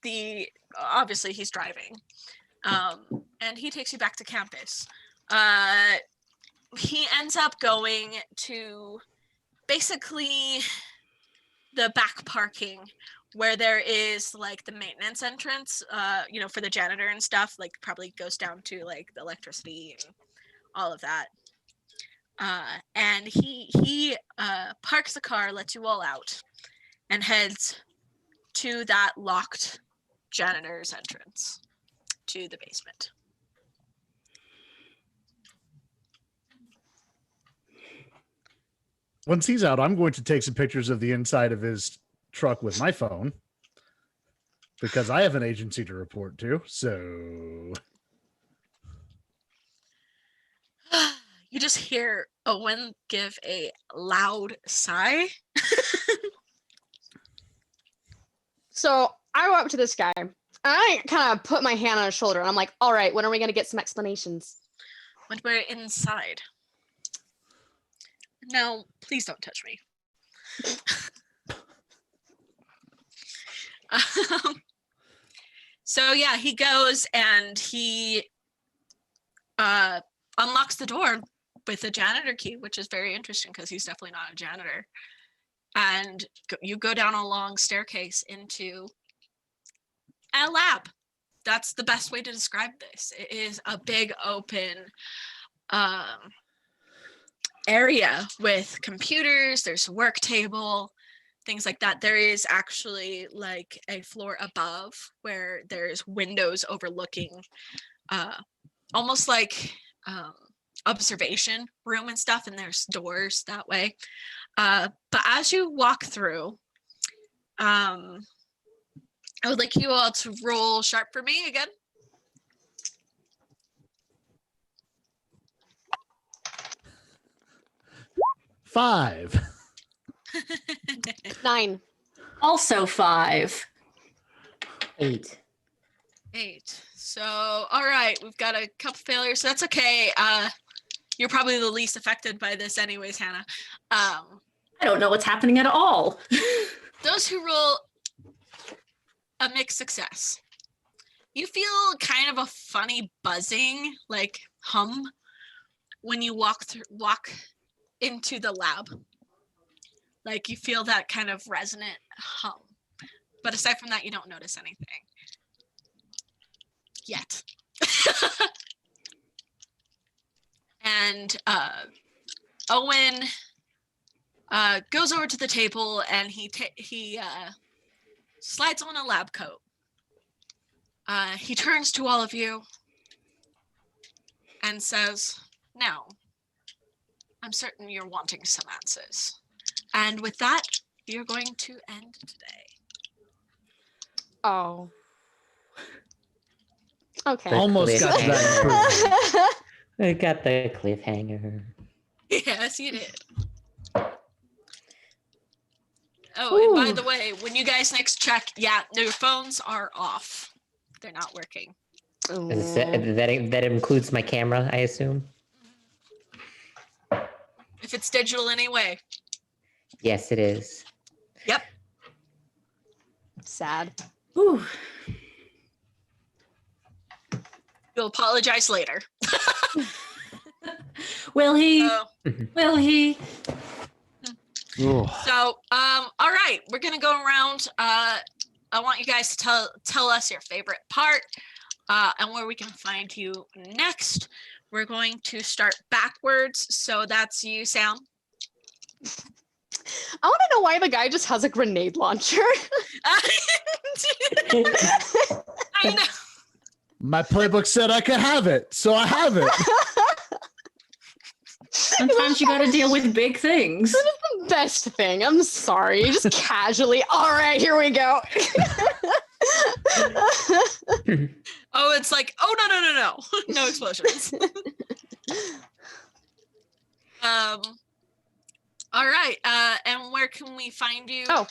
[SPEAKER 1] obviously he's driving, and he takes you back to campus. He ends up going to basically the back parking where there is like the maintenance entrance, for the janitor and stuff, like probably goes down to like the electricity and all of that. And he parks the car, lets you all out, and heads to that locked janitor's entrance to the basement.
[SPEAKER 4] Once he's out, I'm going to take some pictures of the inside of his truck with my phone because I have an agency to report to. So
[SPEAKER 1] You just hear Owen give a loud sigh.
[SPEAKER 5] So I go up to this guy and I kind of put my hand on his shoulder and I'm like, all right, when are we going to get some explanations?
[SPEAKER 1] When we're inside. No, please don't touch me. So yeah, he goes and he unlocks the door with a janitor key, which is very interesting because he's definitely not a janitor. And you go down a long staircase into a lab. That's the best way to describe this. It is a big open area with computers. There's a work table, things like that. There is actually like a floor above where there's windows overlooking almost like observation room and stuff, and there's doors that way. But as you walk through, I would like you all to roll sharp for me again.
[SPEAKER 4] Five.
[SPEAKER 5] 9.
[SPEAKER 3] Also 5.
[SPEAKER 2] 8.
[SPEAKER 1] 8. So, all right, we've got a couple failures. So that's okay. You're probably the least affected by this anyways, Hannah.
[SPEAKER 3] I don't know what's happening at all.
[SPEAKER 1] Those who roll a mixed success, you feel kind of a funny buzzing, like hum, when you walk into the lab. Like you feel that kind of resonant hum. But aside from that, you don't notice anything. Yet. And Owen goes over to the table and he slides on a lab coat. He turns to all of you and says, "Now, I'm certain you're wanting some answers. And with that, we are going to end today."
[SPEAKER 5] Oh. Okay.
[SPEAKER 4] Almost got to that.
[SPEAKER 2] We got the cliffhanger.
[SPEAKER 1] Yes, you did. Oh, and by the way, when you guys next check, yeah, your phones are off. They're not working.
[SPEAKER 2] That includes my camera, I assume?
[SPEAKER 1] If it's digital anyway.
[SPEAKER 2] Yes, it is.
[SPEAKER 1] Yep.
[SPEAKER 5] Sad.
[SPEAKER 3] Ooh.
[SPEAKER 1] You'll apologize later.
[SPEAKER 3] Will he?
[SPEAKER 1] So,
[SPEAKER 3] Will he?
[SPEAKER 1] all right, we're gonna go around. I want you guys to tell us your favorite part and where we can find you next. We're going to start backwards. So that's you, Sam.
[SPEAKER 5] I want to know why the guy just has a grenade launcher.
[SPEAKER 1] I know.
[SPEAKER 4] My playbook said I could have it, so I have it.
[SPEAKER 3] Sometimes you gotta deal with big things.
[SPEAKER 5] That is the best thing. I'm sorry. Just casually. All right, here we go.
[SPEAKER 1] Oh, it's like, oh no. No explosions. All right. And where can we find you?
[SPEAKER 5] Oh,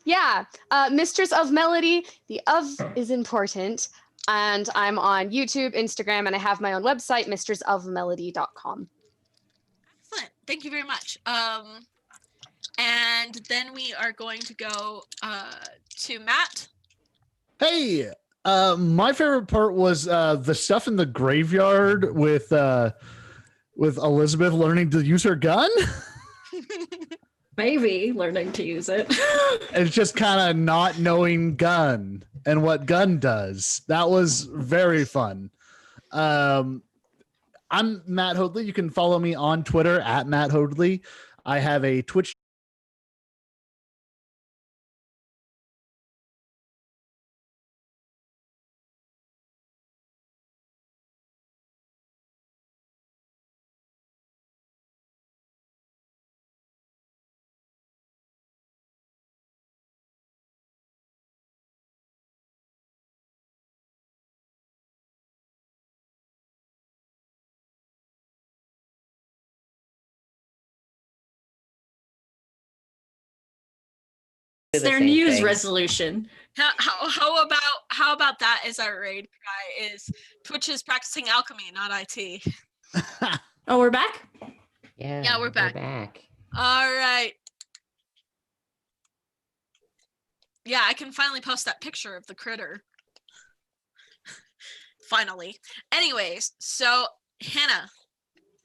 [SPEAKER 5] yeah. Mistress of Melody. The of is important. And I'm on YouTube, Instagram, and I have my own website, mistressofmelody.com.
[SPEAKER 1] Excellent. Thank you very much. And then we are going to go to Matt.
[SPEAKER 4] Hey, my favorite part was the stuff in the graveyard with Elizabeth learning to use her gun.
[SPEAKER 3] Maybe learning to use it.
[SPEAKER 4] It's just kind of not knowing gun and what gun does. That was very fun. I'm Matt Hoadley. You can follow me on Twitter at Matt Hoadley. I have a Twitch.
[SPEAKER 3] It's
[SPEAKER 2] The
[SPEAKER 3] their
[SPEAKER 2] same
[SPEAKER 3] New Year's
[SPEAKER 2] thing.
[SPEAKER 3] resolution.
[SPEAKER 1] How about that as our raid cry is Twitch is practicing alchemy, not IT.
[SPEAKER 3] Oh, we're back?
[SPEAKER 1] Yeah, we're back.
[SPEAKER 2] back.
[SPEAKER 1] All right. Yeah, I can finally post that picture of the critter. Finally. Anyways, so Hannah.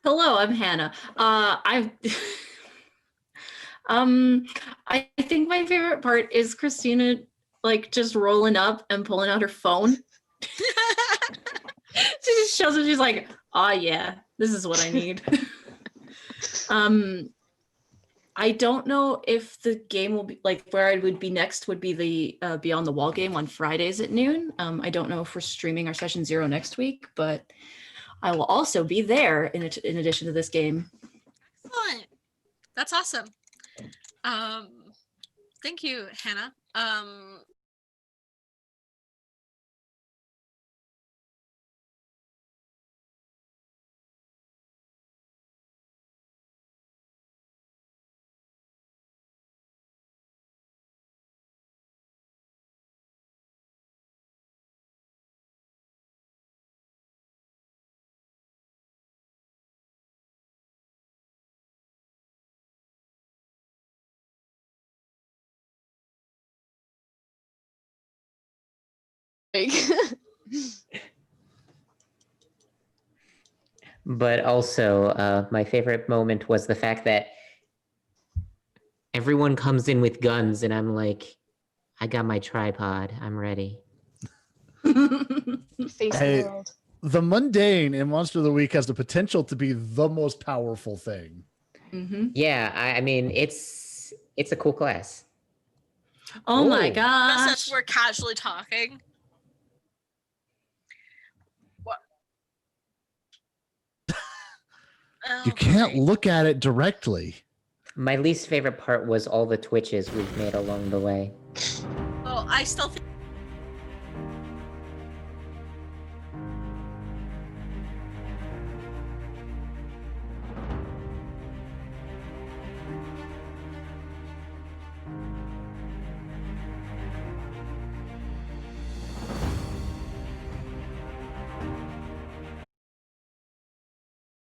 [SPEAKER 3] Hello, I'm Hannah. I think my favorite part is Christina like just rolling up and pulling out her phone. She just shows up, she's like, oh yeah, this is what I need. I don't know if the game will be like where I would be next would be the Beyond the Wall game on Fridays at noon. I don't know if we're streaming our session 0 next week, but I will also be there in addition to this game.
[SPEAKER 1] Excellent. That's awesome. Thank you, Hannah.
[SPEAKER 2] But also, my favorite moment was the fact that everyone comes in with guns, and I'm like, I got my tripod. I'm ready.
[SPEAKER 5] Face
[SPEAKER 4] Hey.
[SPEAKER 5] the world.
[SPEAKER 4] The mundane in Monster of the Week has the potential to be the most powerful thing.
[SPEAKER 3] Mhm.
[SPEAKER 2] Yeah, I mean, it's a cool class.
[SPEAKER 3] Oh my
[SPEAKER 4] Ooh.
[SPEAKER 3] gosh.
[SPEAKER 1] Since we're casually talking. What?
[SPEAKER 4] You can't
[SPEAKER 1] great.
[SPEAKER 4] look at it directly.
[SPEAKER 2] My least favorite part was all the twitches we've made along the way.
[SPEAKER 1] Well, I still think